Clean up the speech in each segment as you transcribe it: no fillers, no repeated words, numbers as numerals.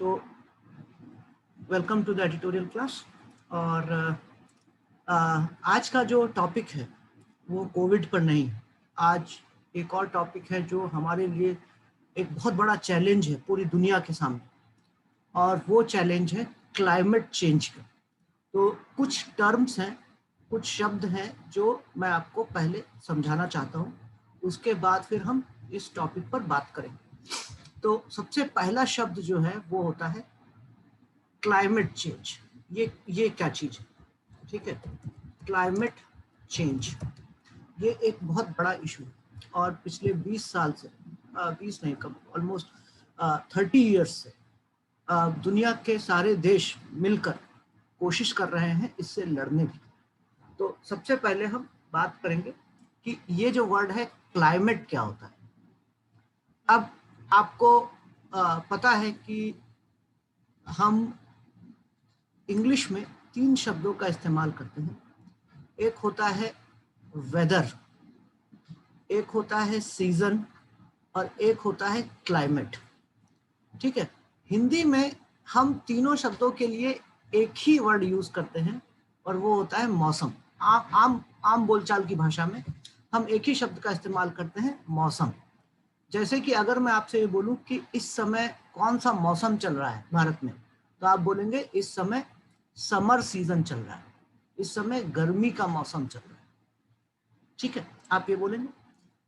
तो welcome to the editorial class. और आज का जो टॉपिक है वो कोविड पर नहीं है। आज एक और टॉपिक है जो हमारे लिए एक बहुत बड़ा चैलेंज है पूरी दुनिया के सामने, और वो चैलेंज है क्लाइमेट चेंज का। तो कुछ टर्म्स हैं, कुछ शब्द हैं जो मैं आपको पहले समझाना चाहता हूँ, उसके बाद फिर हम इस टॉपिक पर बात करेंगे। तो सबसे पहला शब्द जो है वो होता है क्लाइमेट चेंज। ये क्या चीज है? ठीक है, क्लाइमेट चेंज ये एक बहुत बड़ा इशू है, और पिछले 20 साल से 20 नहीं कम ऑलमोस्ट 30 ईयर्स से दुनिया के सारे देश मिलकर कोशिश कर रहे हैं इससे लड़ने की। तो सबसे पहले हम बात करेंगे कि ये जो वर्ड है क्लाइमेट क्या होता है। अब आपको पता है कि हम इंग्लिश में 3 शब्दों का इस्तेमाल करते हैं। एक होता है वेदर, एक होता है सीजन, और एक होता है क्लाइमेट। ठीक है, हिंदी में हम तीनों शब्दों के लिए एक ही वर्ड यूज करते हैं, और वो होता है मौसम। आम बोलचाल की भाषा में हम एक ही शब्द का इस्तेमाल करते हैं, मौसम। जैसे कि अगर मैं आपसे ये बोलूं कि इस समय कौन सा मौसम चल रहा है भारत में, तो आप बोलेंगे इस समय समर सीजन चल रहा है, इस समय गर्मी का मौसम चल रहा है। ठीक है, आप ये बोलेंगे।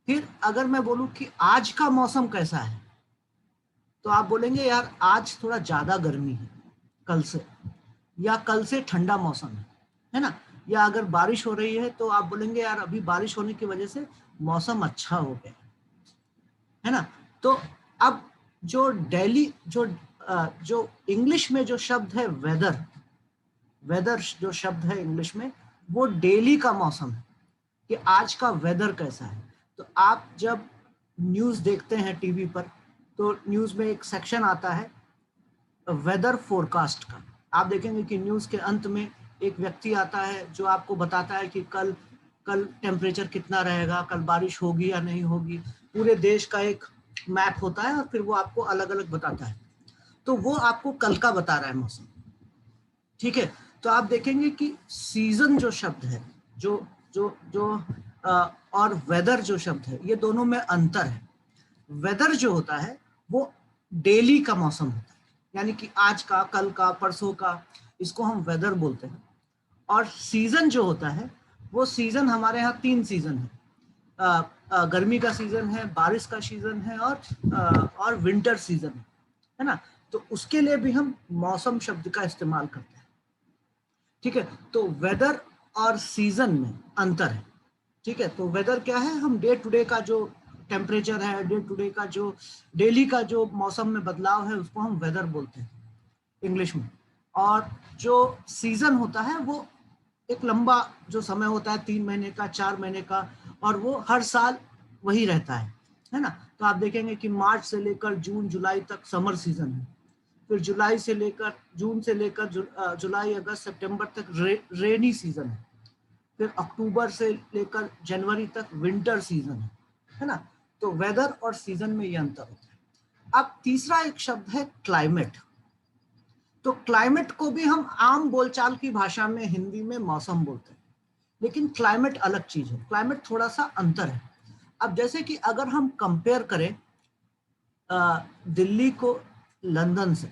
फिर अगर मैं बोलूं कि आज का मौसम कैसा है, तो आप बोलेंगे यार आज थोड़ा ज्यादा गर्मी है कल से, या कल से ठंडा मौसम है ना। या अगर बारिश हो रही है तो आप बोलेंगे यार अभी बारिश होने की वजह से मौसम अच्छा हो गया है ना। तो अब जो जो इंग्लिश में जो शब्द है वेदर, जो शब्द है इंग्लिश में, वो डेली का मौसम है कि आज का वेदर कैसा है। तो आप जब न्यूज़ देखते हैं टीवी पर, तो न्यूज़ में एक सेक्शन आता है वेदर फोरकास्ट का। आप देखेंगे कि न्यूज़ के अंत में एक व्यक्ति आता है जो आपको बताता है कि कल टेम्परेचर कितना रहेगा, कल बारिश होगी या नहीं होगी। पूरे देश का एक मैप होता है, और फिर वो आपको अलग अलग बताता है। तो वो आपको कल का बता रहा है मौसम। ठीक है, तो आप देखेंगे कि सीजन जो शब्द है, जो जो जो और वेदर जो शब्द है, ये दोनों में अंतर है। वेदर जो होता है वो डेली का मौसम होता है, यानी कि आज का, कल का, परसों का, इसको हम वेदर बोलते हैं। और सीजन जो होता है, वो सीजन हमारे यहाँ 3 सीजन है। गर्मी का सीजन है, बारिश का सीजन है, और विंटर सीजन है ना। तो उसके लिए भी हम मौसम शब्द का इस्तेमाल करते हैं। ठीक है, तो वेदर और सीजन में अंतर है। ठीक है, तो वेदर क्या है, हम डे टू डे का जो टेम्परेचर है, डे टू डे का जो डेली का जो मौसम में बदलाव है, उसको हम वेदर बोलते हैं इंग्लिश में। और जो सीजन होता है वो एक लंबा जो समय होता है, 3 महीने का, 4 महीने का, और वो हर साल वही रहता है ना। तो आप देखेंगे कि मार्च से लेकर जून जुलाई तक समर सीजन है, फिर जुलाई से लेकर जून से लेकर जुलाई अगस्त सितंबर तक रेनी सीजन है, फिर अक्टूबर से लेकर जनवरी तक विंटर सीजन है ना। तो वेदर और सीजन में ये अंतर होता है। अब तीसरा एक शब्द है क्लाइमेट। तो क्लाइमेट को भी हम आम बोलचाल की भाषा में हिंदी में मौसम बोलते हैं, लेकिन क्लाइमेट अलग चीज है, क्लाइमेट थोड़ा सा अंतर है। अब जैसे कि अगर हम कंपेयर करें दिल्ली को लंदन से,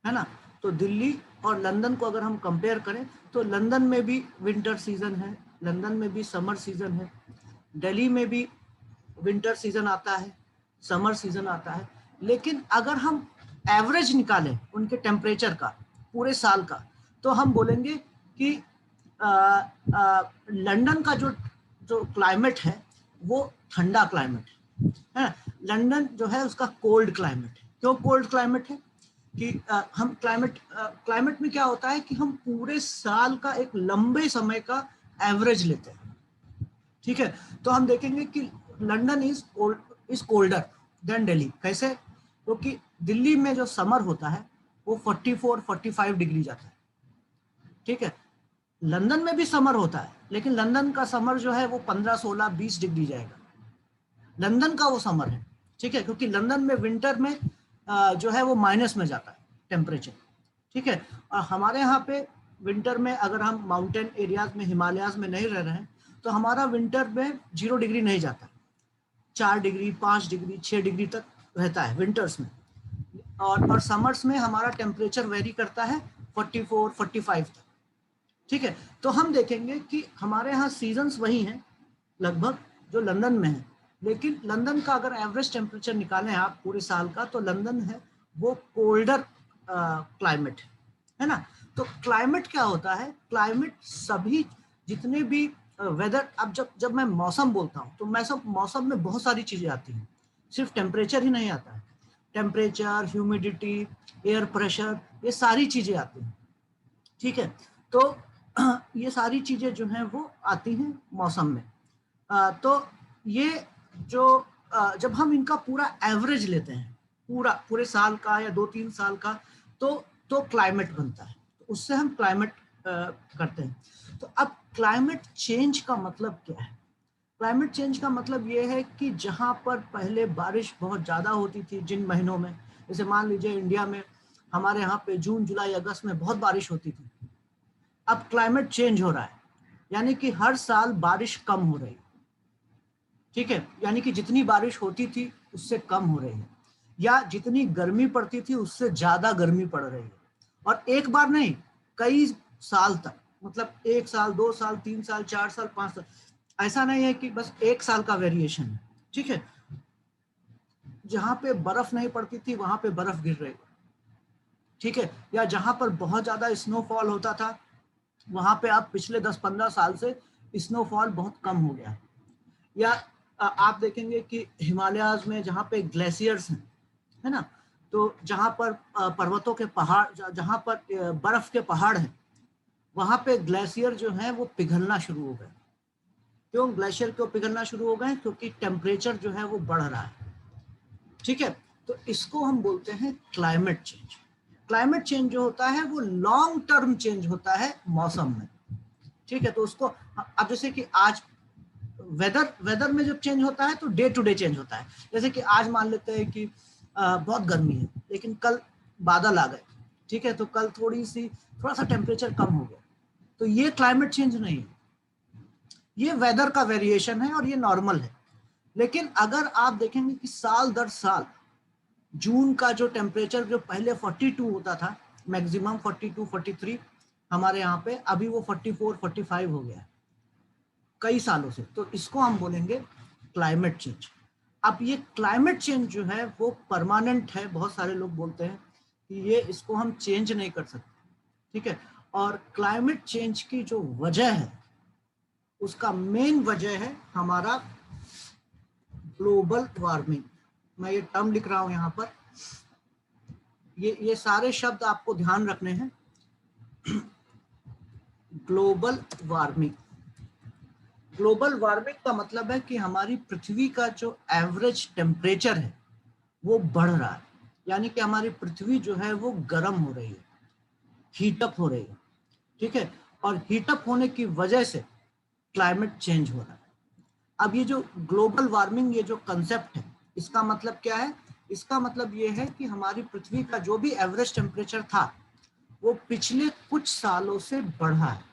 है ना, तो दिल्ली और लंदन को अगर हम कंपेयर करें, तो लंदन में भी विंटर सीजन है, लंदन में भी समर सीजन है, दिल्ली में भी विंटर सीजन आता है, समर सीजन आता है। लेकिन अगर हम एवरेज निकालें उनके टेम्परेचर का पूरे साल का, तो हम बोलेंगे कि लंदन का जो क्लाइमेट है वो ठंडा क्लाइमेट है। लंदन जो है उसका कोल्ड क्लाइमेट है। क्यों कोल्ड क्लाइमेट है? कि हम क्लाइमेट में क्या होता है कि हम पूरे साल का एक लंबे समय का एवरेज लेते हैं। ठीक है, तो हम देखेंगे कि London is colder than Delhi. कैसे? क्योंकि तो दिल्ली में जो समर होता है वो 44-45 डिग्री जाता है। ठीक है, लंदन में भी समर होता है, लेकिन लंदन का समर जो है वो 15-16-20 डिग्री जाएगा, लंदन का वो समर है। ठीक है, क्योंकि लंदन में विंटर में जो है वो माइनस में जाता है टेम्परेचर, ठीक है। और हमारे यहाँ पे विंटर में अगर हम माउंटेन एरियाज में, हिमालयाज में नहीं रह रहे हैं, तो हमारा विंटर में 0 डिग्री नहीं जाता, 4 डिग्री 5 डिग्री 6 डिग्री तक रहता है विंटर्स में। और समर्स में हमारा टेम्परेचर वेरी करता है 44 45 तक, ठीक है। तो हम देखेंगे कि हमारे यहाँ सीजन्स वही हैं लगभग जो लंदन में है, लेकिन लंदन का अगर एवरेज टेम्परेचर निकालें आप पूरे साल का, तो लंदन है वो कोल्डर क्लाइमेट है ना। तो क्लाइमेट क्या होता है, क्लाइमेट सभी जितने भी वेदर, अब जब मैं मौसम बोलता हूँ तो मैं सब मौसम में बहुत सारी चीजें आती हैं, सिर्फ टेम्परेचर ही नहीं आता है, टेम्परेचर, ह्यूमिडिटी, एयर प्रेशर, ये सारी चीजें आती हैं, ठीक है। तो ये सारी चीजें जो हैं वो आती हैं मौसम में। तो ये जो जब हम इनका पूरा एवरेज लेते हैं, पूरे साल का या 2-3 साल का, तो क्लाइमेट बनता है, तो उससे हम क्लाइमेट करते हैं। तो अब क्लाइमेट चेंज का मतलब क्या है? क्लाइमेट चेंज का मतलब ये है कि जहां पर पहले बारिश बहुत ज़्यादा होती थी जिन महीनों में, जैसे मान लीजिए इंडिया में हमारे यहाँ पे जून जुलाई अगस्त में बहुत बारिश होती थी, अब क्लाइमेट चेंज हो रहा है, यानी कि हर साल बारिश कम हो रही है, ठीक है। यानी कि जितनी बारिश होती थी उससे कम हो रही है, या जितनी गर्मी पड़ती थी उससे ज़्यादा गर्मी पड़ रही है, और एक बार नहीं, कई साल तक, मतलब 1 साल 2 साल 3 साल 4 साल 5 साल, ऐसा नहीं है कि बस 1 साल का वेरिएशन है, ठीक है। जहां पे बर्फ नहीं पड़ती थी वहां पे बर्फ गिर रही है, ठीक है। या जहां पर बहुत ज्यादा स्नोफॉल होता था वहां पे अब पिछले 10-15 साल से स्नोफॉल बहुत कम हो गया। या आप देखेंगे कि हिमालयाज में जहाँ पे ग्लेशियर्स हैं, है ना, तो जहाँ पर पर्वतों के पहाड़, जहाँ पर बर्फ के पहाड़ हैं, वहां पे ग्लेशियर जो है वो पिघलना शुरू हो गए। क्यों ग्लेशियर क्यों पिघलना शुरू हो गए? क्योंकि टेम्परेचर जो है वो बढ़ रहा है, ठीक है। तो इसको हम बोलते हैं क्लाइमेट चेंज। क्लाइमेट चेंज जो होता है वो लॉन्ग टर्म चेंज होता है मौसम में, ठीक है। तो उसको अब जैसे कि आज वेदर में जब चेंज होता है तो डे टू डे चेंज होता है। जैसे कि आज मान लेते हैं कि बहुत गर्मी है, लेकिन कल बादल आ गए, ठीक है, तो कल थोड़ा सा टेम्परेचर कम हो गया, तो ये क्लाइमेट चेंज नहीं है, ये वेदर का वेरिएशन है और ये नॉर्मल है। लेकिन अगर आप देखेंगे कि साल दर साल जून का जो टेम्परेचर जो पहले 42 होता था, मैक्सिमम 42 43 हमारे यहाँ पे, अभी वो 44 45 हो गया है कई सालों से, तो इसको हम बोलेंगे क्लाइमेट चेंज। अब ये क्लाइमेट चेंज जो है वो परमानेंट है, बहुत सारे लोग बोलते हैं कि ये इसको हम चेंज नहीं कर सकते, ठीक है। और क्लाइमेट चेंज की जो वजह है, उसका मेन वजह है हमारा ग्लोबल वार्मिंग। मैं ये टर्म लिख रहा हूं यहाँ पर, ये सारे शब्द आपको ध्यान रखने हैं। ग्लोबल वार्मिंग, ग्लोबल वार्मिंग का मतलब है कि हमारी पृथ्वी का जो एवरेज टेम्परेचर है वो बढ़ रहा है, यानी कि हमारी पृथ्वी जो है वो गर्म हो रही है, हीटअप हो रही है, ठीक है। और हीटअप होने की वजह से क्लाइमेट चेंज हो रहा है। अब ये जो ग्लोबल वार्मिंग, ये जो कंसेप्ट है, इसका मतलब क्या है? इसका मतलब ये है कि हमारी पृथ्वी का जो भी एवरेज टेम्परेचर था वो पिछले कुछ सालों से बढ़ा है,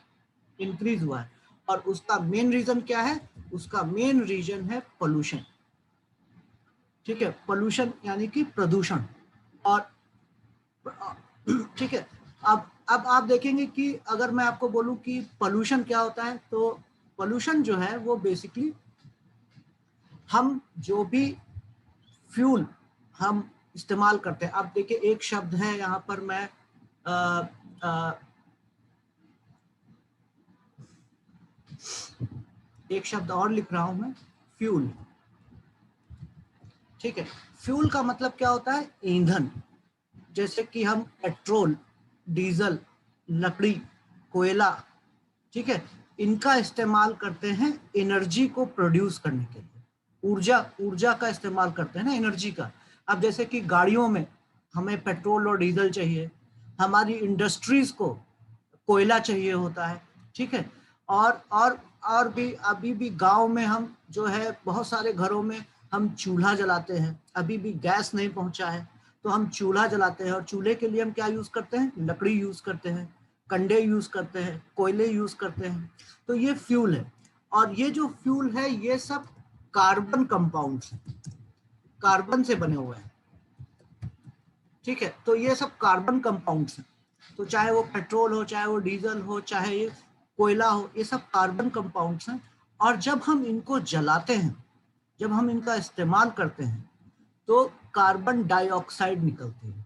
इंक्रीज हुआ है। और उसका मेन रीजन क्या है? उसका मेन रीजन है पोल्यूशन, ठीक है। पोल्यूशन यानी कि प्रदूषण। और ठीक है, अब आप देखेंगे कि अगर मैं आपको बोलूं कि पोल्यूशन क्या होता है, तो पोल्यूशन जो है वो बेसिकली हम जो भी फ्यूल हम इस्तेमाल करते हैं। आप देखिए एक शब्द है यहाँ पर, मैं आ, आ, एक शब्द और लिख रहा हूं मैं, फ्यूल, ठीक है। फ्यूल का मतलब क्या होता है? ईंधन। जैसे कि हम पेट्रोल, डीजल, लकड़ी, कोयला, ठीक है, इनका इस्तेमाल करते हैं एनर्जी को प्रोड्यूस करने के लिए। ऊर्जा का इस्तेमाल करते हैं ना, एनर्जी का। अब जैसे कि गाड़ियों में हमें पेट्रोल और डीजल चाहिए, हमारी इंडस्ट्रीज को कोयला चाहिए होता है, ठीक है। और भी अभी भी गांव में हम जो है बहुत सारे घरों में हम चूल्हा जलाते हैं, अभी भी गैस नहीं पहुंचा है, तो हम चूल्हा जलाते हैं और चूल्हे के लिए हम क्या यूज करते हैं, लकड़ी यूज करते हैं, कंडे यूज करते हैं, कोयले यूज करते हैं। तो ये फ्यूल है और ये जो फ्यूल है ये सब कार्बन कंपाउंड्स हैं, कार्बन से बने हुए हैं। ठीक है, तो ये सब कार्बन कंपाउंड्स हैं। तो चाहे वो पेट्रोल हो, चाहे वो डीजल हो, चाहे ये कोयला हो, ये सब कार्बन कंपाउंड्स हैं। और जब हम इनको जलाते हैं, जब हम इनका इस्तेमाल करते हैं तो कार्बन डाइऑक्साइड निकलती है।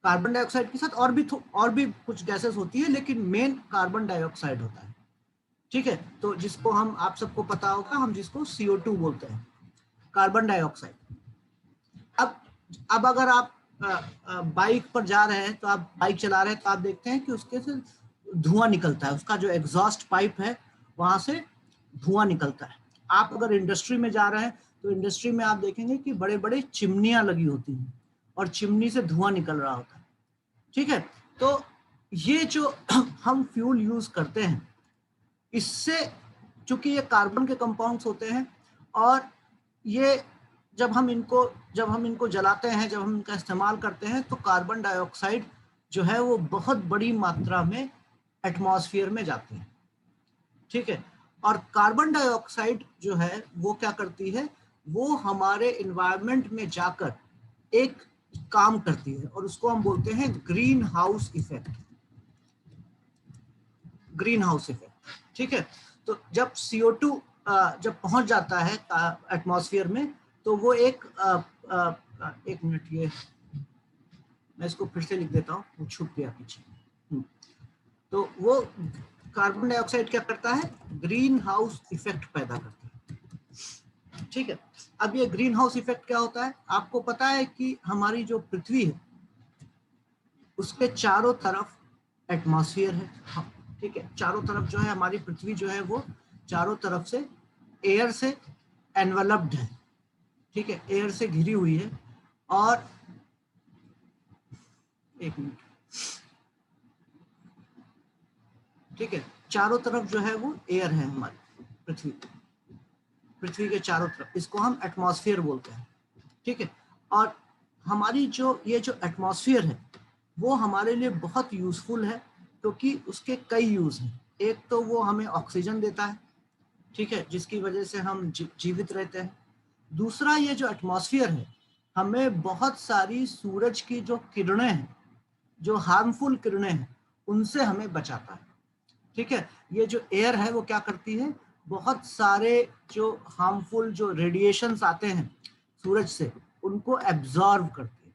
कार्बन डाइऑक्साइड के साथ और भी कुछ गैसेस होती है, लेकिन मेन कार्बन डाइऑक्साइड होता है। ठीक है, तो जिसको हम, आप सबको पता होगा, हम जिसको CO2 बोलते हैं, कार्बन डाइऑक्साइड। अब अगर आप बाइक पर जा रहे हैं, तो आप बाइक चला रहे हैं तो आप देखते हैं कि उसके से धुआं निकलता है, उसका जो एग्जॉस्ट पाइप है वहां से धुआं निकलता है। आप अगर इंडस्ट्री में जा रहे हैं तो इंडस्ट्री में आप देखेंगे कि बड़े बड़े चिमनियां लगी होती हैं और चिमनी से धुआं निकल रहा होता है। ठीक है, तो ये जो हम फ्यूल यूज करते हैं, इससे चूंकि ये कार्बन के कंपाउंड्स होते हैं और ये जब हम इनको जलाते हैं, जब हम इनका इस्तेमाल करते हैं, तो कार्बन डाइऑक्साइड जो है वो बहुत बड़ी मात्रा में एटमॉस्फेयर में जाती है। ठीक है, और कार्बन डाइऑक्साइड जो है वो क्या करती है, वो हमारे एनवायरनमेंट में जाकर एक काम करती है और उसको हम बोलते हैं green house effect. Green house effect. ठीक है, तो जब CO2 जब पहुंच जाता है एटमॉस्फेयर में, तो वो एक मिनट, ये मैं इसको फिर से लिख देता हूँ, वो छुप गया पीछे। तो वो कार्बन डाइऑक्साइड क्या करता है, ग्रीन हाउस इफेक्ट पैदा करता है। ठीक है, अब ये ग्रीन हाउस इफेक्ट क्या होता है, आपको पता है कि हमारी जो पृथ्वी है उसके चारों तरफ एटमॉस्फेयर है। हाँ, ठीक है, चारों तरफ जो है हमारी पृथ्वी जो है वो चारों तरफ से एयर से एनवेलप्ड है। ठीक है, एयर से घिरी हुई है। और एक मिनट, ठीक है, चारों तरफ जो है वो एयर है हमारी पृथ्वी के चारों तरफ, इसको हम एटमॉस्फेयर बोलते हैं। ठीक है, और हमारी जो ये जो एटमॉस्फेयर है वो हमारे लिए बहुत यूजफुल है, क्योंकि उसके कई यूज हैं। एक तो वो हमें ऑक्सीजन देता है, ठीक है, जिसकी वजह से हम जीवित रहते हैं। दूसरा, ये जो एटमॉस्फेयर है हमें बहुत सारी सूरज की जो किरणें हैं, जो हार्मफुल किरणें हैं, उनसे हमें बचाता है। ठीक है, ये जो एयर है वो क्या करती है, बहुत सारे जो हार्मफुल जो रेडिएशंस आते हैं सूरज से, उनको एब्जॉर्व करती है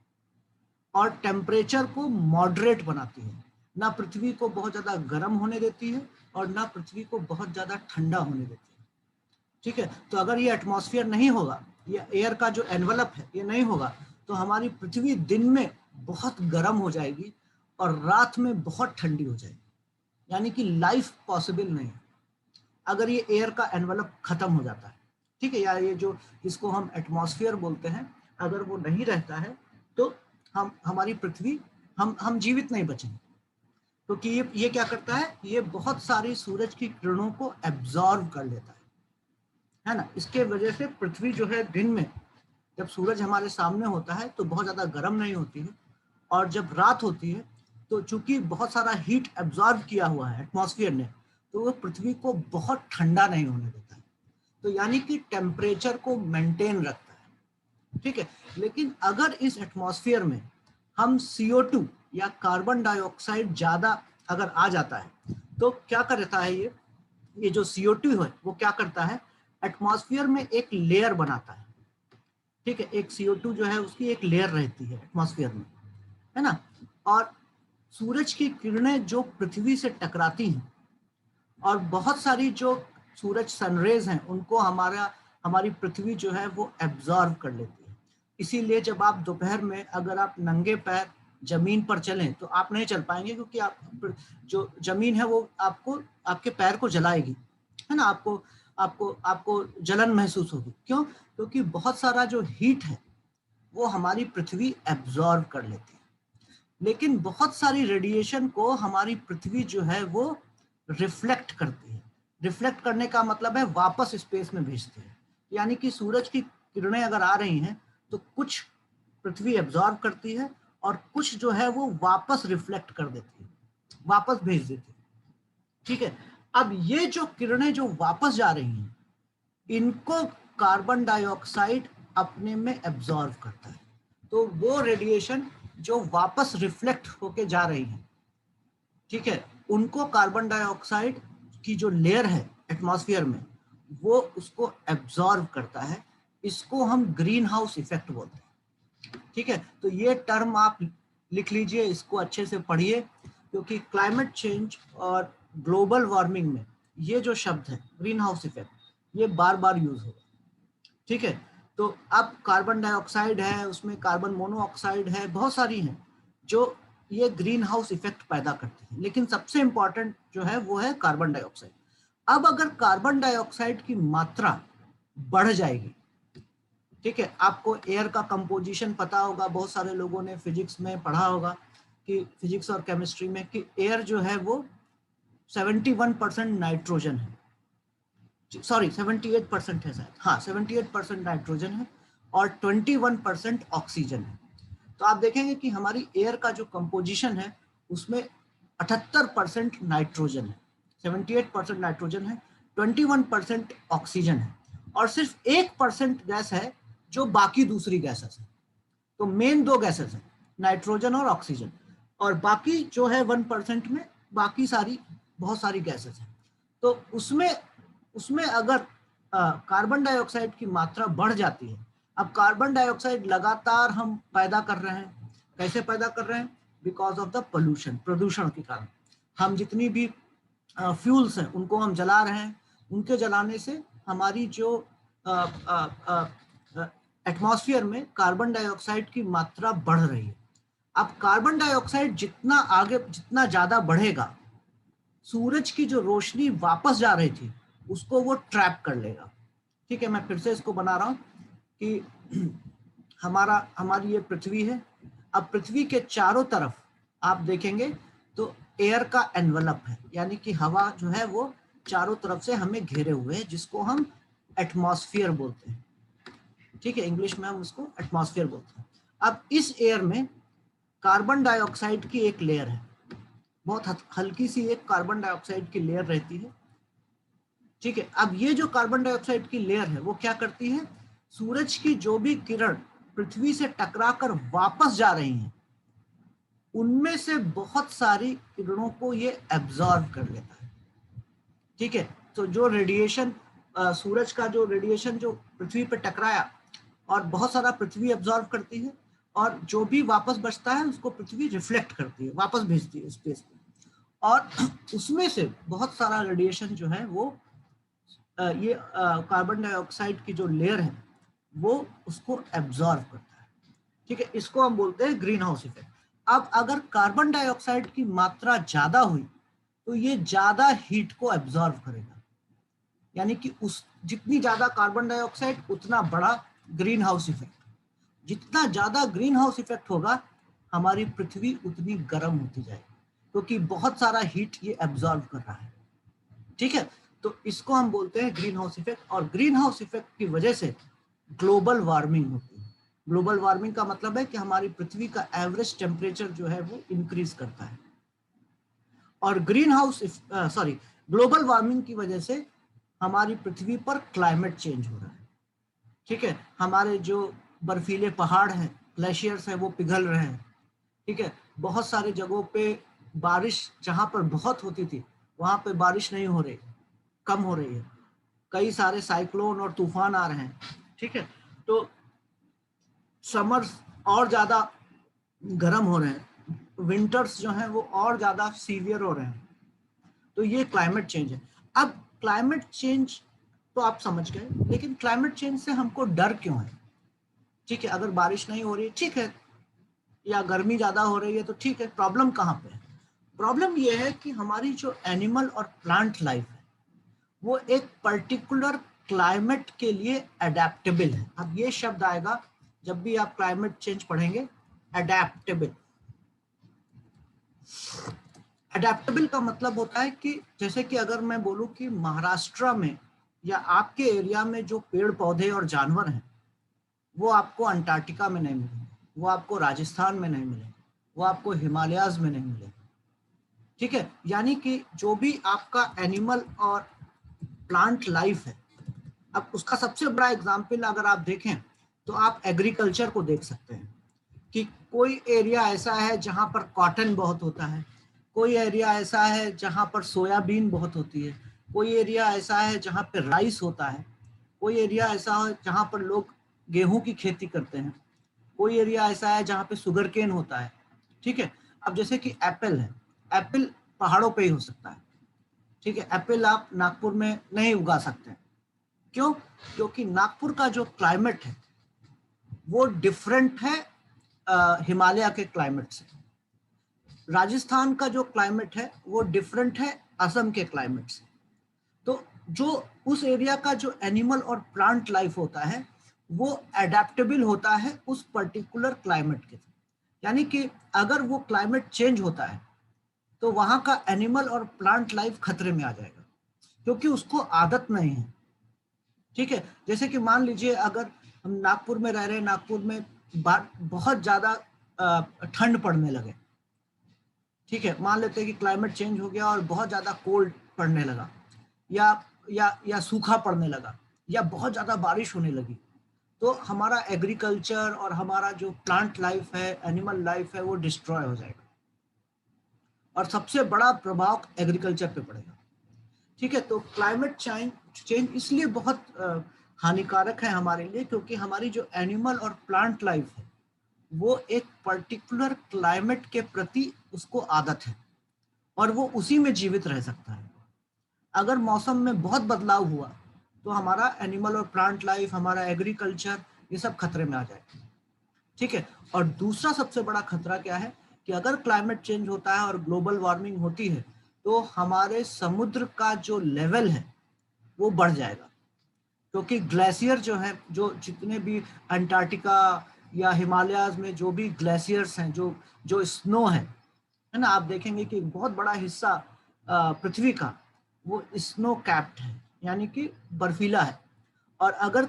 और टेम्परेचर को मॉडरेट बनाती है। ना पृथ्वी को बहुत ज़्यादा गर्म होने देती है और ना पृथ्वी को बहुत ज़्यादा ठंडा होने देती है। ठीक है, तो अगर ये एटमॉस्फेयर नहीं होगा, ये एयर का जो एनवलप है ये नहीं होगा, तो हमारी पृथ्वी दिन में बहुत गर्म हो जाएगी और रात में बहुत ठंडी हो जाएगी, यानी कि लाइफ पॉसिबल नहीं है अगर ये एयर का एनवलप खत्म हो जाता है। ठीक है, या ये जो जिसको हम एटमॉस्फेयर बोलते हैं, अगर वो नहीं रहता है तो हमारी पृथ्वी, हम जीवित नहीं बचेंगे, क्योंकि ये क्या करता है, ये बहुत सारी सूरज की किरणों को एब्जॉर्व कर लेता है ना। इसके वजह से पृथ्वी जो है दिन में जब सूरज हमारे सामने होता है तो बहुत ज़्यादा गर्म नहीं होती है, और जब रात होती है तो चूंकि बहुत सारा हीट एब्जॉर्व किया हुआ है एटमॉस्फेयर ने, तो वो पृथ्वी को बहुत ठंडा नहीं होने देता है, तो यानी कि टेम्परेचर को मेंटेन रखता है। ठीक है, लेकिन अगर इस एटमॉस्फेयर में हम CO2 या कार्बन डाइऑक्साइड ज़्यादा अगर आ जाता है, तो क्या करता है, ये जो CO2 है वो क्या करता है, एटमॉस्फेयर में एक लेयर बनाता है। ठीक है, एक CO2 जो है उसकी एक लेयर रहती है एटमॉस्फेयर में, है ना। और सूरज की किरणें जो पृथ्वी से टकराती हैं और बहुत सारी जो सूरज सनरेज हैं उनको हमारी पृथ्वी जो है वो एब्जॉर्व कर लेती है। इसीलिए जब आप दोपहर में अगर आप नंगे पैर जमीन पर चलें तो आप नहीं चल पाएंगे, क्योंकि आप जो जमीन है वो आपको आपके पैर को जलाएगी, है ना। आपको आपको आपको जलन महसूस होगी। क्यों? क्योंकि बहुत सारा जो हीट है वो हमारी पृथ्वी एब्जॉर्व कर लेती है, लेकिन बहुत सारी रेडिएशन को हमारी पृथ्वी जो है वो रिफ्लेक्ट करती है। रिफ्लेक्ट करने का मतलब है वापस स्पेस में भेजती है, यानी कि सूरज की किरणें अगर आ रही हैं तो कुछ पृथ्वी एब्जॉर्ब करती है और कुछ जो है वो वापस रिफ्लेक्ट कर देती है, वापस भेज देती है। ठीक है, अब ये जो किरणें जो वापस जा रही हैं, इनको कार्बन डाइऑक्साइड अपने में एब्जॉर्ब करता है। तो वो रेडिएशन जो वापस रिफ्लेक्ट होके जा रही है, ठीक है, उनको कार्बन डाइऑक्साइड की जो लेयर है एटमॉस्फेयर में, वो उसको एब्जॉर्ब करता है। इसको हम ग्रीन हाउस इफेक्ट बोलते हैं। ठीक है, तो ये टर्म आप लिख लीजिए, इसको अच्छे से पढ़िए, क्योंकि क्लाइमेट चेंज और ग्लोबल वार्मिंग में ये जो शब्द है ग्रीन हाउस इफेक्ट, ये बार बार यूज होगा। ठीक है, तो अब कार्बन डाइऑक्साइड है, उसमें कार्बन मोनोऑक्साइड है, बहुत सारी हैं जो ये ग्रीन हाउस इफेक्ट पैदा करती है, लेकिन सबसे इंपॉर्टेंट जो है वो है कार्बन डाइऑक्साइड। अब अगर कार्बन डाइऑक्साइड की मात्रा बढ़ जाएगी, ठीक है, आपको एयर का कंपोजिशन पता होगा, बहुत सारे लोगों ने फिजिक्स में पढ़ा होगा कि फिजिक्स और केमिस्ट्री में कि एयर जो है वो 71% नाइट्रोजन है, सॉरी 78% है शायद, हाँ 78% नाइट्रोजन है और 21% ऑक्सीजन है। तो आप देखेंगे कि हमारी एयर का जो कंपोजिशन है उसमें 78% नाइट्रोजन है, 78% नाइट्रोजन है, 21% ऑक्सीजन है और सिर्फ 1% गैस है जो बाकी दूसरी गैसेस है। तो मेन दो गैसेस है, नाइट्रोजन और ऑक्सीजन, और बाकी जो है 1% में बाकी सारी बहुत सारी गैसेस है। तो उसमें अगर कार्बन डाइऑक्साइड की मात्रा बढ़ जाती है, अब कार्बन डाइऑक्साइड लगातार हम पैदा कर रहे हैं, कैसे पैदा कर रहे हैं? बिकॉज ऑफ द पोल्यूशन, प्रदूषण के कारण। हम जितनी भी फ्यूल्स हैं उनको हम जला रहे हैं, उनके जलाने से हमारी जो एटमॉस्फेयर में कार्बन डाइऑक्साइड की मात्रा बढ़ रही है। अब कार्बन डाइऑक्साइड जितना आगे, जितना ज्यादा बढ़ेगा, सूरज की जो रोशनी वापस जा रही थी उसको वो ट्रैप कर लेगा। ठीक है, मैं फिर से इसको बना रहा हूं कि हमारी ये पृथ्वी है। अब पृथ्वी के चारों तरफ आप देखेंगे तो एयर का एनवलप है, यानी कि हवा जो है वो चारों तरफ से हमें घेरे हुए है, जिसको हम एटमॉस्फेयर बोलते हैं। ठीक है, इंग्लिश में हम उसको एटमॉस्फेयर बोलते हैं। अब इस एयर में कार्बन डाइऑक्साइड की एक लेयर है, बहुत हल्की सी एक कार्बन डाइऑक्साइड की लेयर रहती है। ठीक है, अब ये जो कार्बन डाइऑक्साइड की लेयर है वो क्या करती है? सूरज की जो भी किरण पृथ्वी से टकराकर वापस जा रही हैं, उनमें से बहुत सारी किरणों को ये एब्जॉर्ब कर लेता है। ठीक है, तो जो रेडिएशन, सूरज का जो रेडिएशन जो पृथ्वी पर टकराया, और बहुत सारा पृथ्वी एब्जॉर्ब करती है, और जो भी वापस बचता है उसको पृथ्वी रिफ्लेक्ट करती है, वापस भेजती है स्पेस में, और उसमें से बहुत सारा रेडिएशन जो है वो ये कार्बन डाइऑक्साइड की जो लेयर है वो उसको एब्जॉर्ब करता है। ठीक है, इसको हम बोलते हैं ग्रीन हाउस इफेक्ट। अब अगर कार्बन डाइऑक्साइड की मात्रा ज्यादा हुई तो ये ज्यादा हीट को एब्जॉर्ब करेगा, यानी कि उस जितनी ज्यादा कार्बन डाइऑक्साइड उतना बड़ा ग्रीन हाउस इफेक्ट। जितना ज्यादा ग्रीन हाउस इफेक्ट होगा, हमारी पृथ्वी उतनी गर्म होती जाएगी, क्योंकि बहुत सारा हीट ये एब्जॉर्ब कर रहा है। ठीक है, तो इसको हम बोलते हैं ग्रीन हाउस इफेक्ट, और ग्रीन हाउस इफेक्ट की वजह से ग्लोबल वार्मिंग होती है। ग्लोबल वार्मिंग का मतलब है कि हमारी पृथ्वी का एवरेज टेम्परेचर जो है वो इंक्रीज करता है, और ग्रीन हाउस ग्लोबल वार्मिंग की वजह से हमारी पृथ्वी पर क्लाइमेट चेंज हो रहा है। ठीक है, हमारे जो बर्फीले पहाड़ हैं, ग्लेशियर्स हैं, वो पिघल रहे हैं। ठीक है, बहुत सारे जगहों पे बारिश जहां पर बहुत होती थी वहां पे बारिश नहीं हो रही, कम हो रही है। कई सारे साइक्लोन और तूफान आ रहे हैं। ठीक है, तो समर्स और ज्यादा गर्म हो रहे हैं, विंटर्स जो हैं वो और ज्यादा सीवियर हो रहे हैं। तो ये क्लाइमेट चेंज है। अब क्लाइमेट चेंज तो आप समझ गए, लेकिन क्लाइमेट चेंज से हमको डर क्यों है? ठीक है, अगर बारिश नहीं हो रही ठीक है, या गर्मी ज्यादा हो रही है तो ठीक है, प्रॉब्लम कहाँ पे है? प्रॉब्लम ये है कि हमारी जो एनिमल और प्लांट लाइफ है वो एक पर्टिकुलर क्लाइमेट के लिए अडेप्टेबल है। अब ये शब्द आएगा जब भी आप क्लाइमेट चेंज पढ़ेंगे, अडेप्टेबल। अडेप्टेबल का मतलब होता है कि जैसे कि अगर मैं बोलूं कि महाराष्ट्र में या आपके एरिया में जो पेड़ पौधे और जानवर हैं वो आपको अंटार्कटिका में नहीं मिलेंगे। वो आपको राजस्थान में नहीं मिलेंगे, वो आपको हिमालयाज में नहीं मिलेंगे। ठीक है, यानी कि जो भी आपका एनिमल और प्लांट लाइफ है, अब उसका सबसे बड़ा एग्जाम्पल अगर आप देखें तो आप एग्रीकल्चर को देख सकते हैं कि कोई एरिया ऐसा है जहां पर कॉटन बहुत होता है, कोई एरिया ऐसा है जहां पर सोयाबीन बहुत होती है, कोई एरिया ऐसा है जहां पर राइस होता है, कोई एरिया ऐसा है जहां पर लोग गेहूं की खेती करते हैं, कोई एरिया ऐसा है जहां पे शुगर केन होता है। ठीक है, अब जैसे कि एप्पल है, एप्पल पहाड़ों पे ही हो सकता है। ठीक है, एप्पल आप नागपुर में नहीं उगा सकते। क्यों? क्योंकि नागपुर का जो क्लाइमेट है वो डिफरेंट है हिमालय के क्लाइमेट से। राजस्थान का जो क्लाइमेट है वो डिफरेंट है असम के क्लाइमेट से। तो जो उस एरिया का जो एनिमल और प्लांट लाइफ होता है वो एडेप्टेबल होता है उस पर्टिकुलर क्लाइमेट के। यानी कि अगर वो क्लाइमेट चेंज होता है तो वहां का एनिमल और प्लांट लाइफ खतरे में आ जाएगा, क्योंकि उसको आदत नहीं है। ठीक है, जैसे कि मान लीजिए अगर हम नागपुर में रह रहे हैं, नागपुर में बहुत ज्यादा ठंड पड़ने लगे। ठीक है, मान लेते हैं कि क्लाइमेट चेंज हो गया और बहुत ज्यादा कोल्ड पड़ने लगा, या या सूखा पड़ने लगा, या बहुत ज्यादा बारिश होने लगी, तो हमारा एग्रीकल्चर और हमारा जो प्लांट लाइफ है, एनिमल लाइफ है, वो डिस्ट्रॉय हो जाएगा और सबसे बड़ा प्रभाव एग्रीकल्चर पे पड़ेगा। ठीक है, तो क्लाइमेट चेंज इसलिए बहुत हानिकारक है हमारे लिए, क्योंकि हमारी जो एनिमल और प्लांट लाइफ है वो एक पर्टिकुलर क्लाइमेट के प्रति उसको आदत है और वो उसी में जीवित रह सकता है। अगर मौसम में बहुत बदलाव हुआ तो हमारा एनिमल और प्लांट लाइफ, हमारा एग्रीकल्चर, ये सब खतरे में आ जाएगा। ठीक है, और दूसरा सबसे बड़ा खतरा क्या है कि अगर क्लाइमेट चेंज होता है और ग्लोबल वार्मिंग होती है तो हमारे समुद्र का जो लेवल है वो बढ़ जाएगा, क्योंकि ग्लेशियर जो है, जो जितने भी अंटार्कटिका या हिमालयाज में जो भी ग्लेशियर्स हैं, जो जो स्नो है ना, आप देखेंगे कि बहुत बड़ा हिस्सा पृथ्वी का वो स्नो कैप्ड है, यानी कि बर्फीला है। और अगर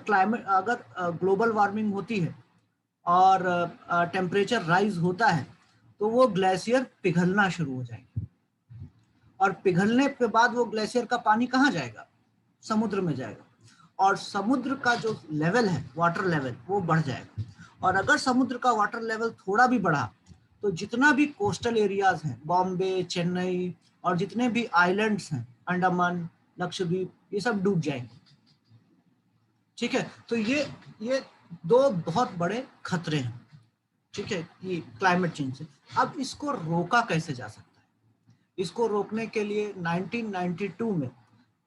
ग्लोबल वार्मिंग होती है और टेम्परेचर राइज होता है तो वो ग्लेशियर पिघलना शुरू हो जाएंगे, और पिघलने के बाद वो ग्लेशियर का पानी कहाँ जाएगा? समुद्र में जाएगा, और समुद्र का जो लेवल है, वाटर लेवल, वो बढ़ जाएगा। और अगर समुद्र का वाटर लेवल थोड़ा भी बढ़ा तो जितना भी कोस्टल एरियाज हैं, बॉम्बे, चेन्नई, और जितने भी आइलैंड्स हैं, अंडमान, लक्षद्वीप, ये सब डूब जाएंगे। ठीक है, तो ये दो बहुत बड़े खतरे हैं। ठीक है, ये क्लाइमेट चेंज से। अब इसको रोका कैसे जा सकता है? इसको रोकने के लिए 1992 में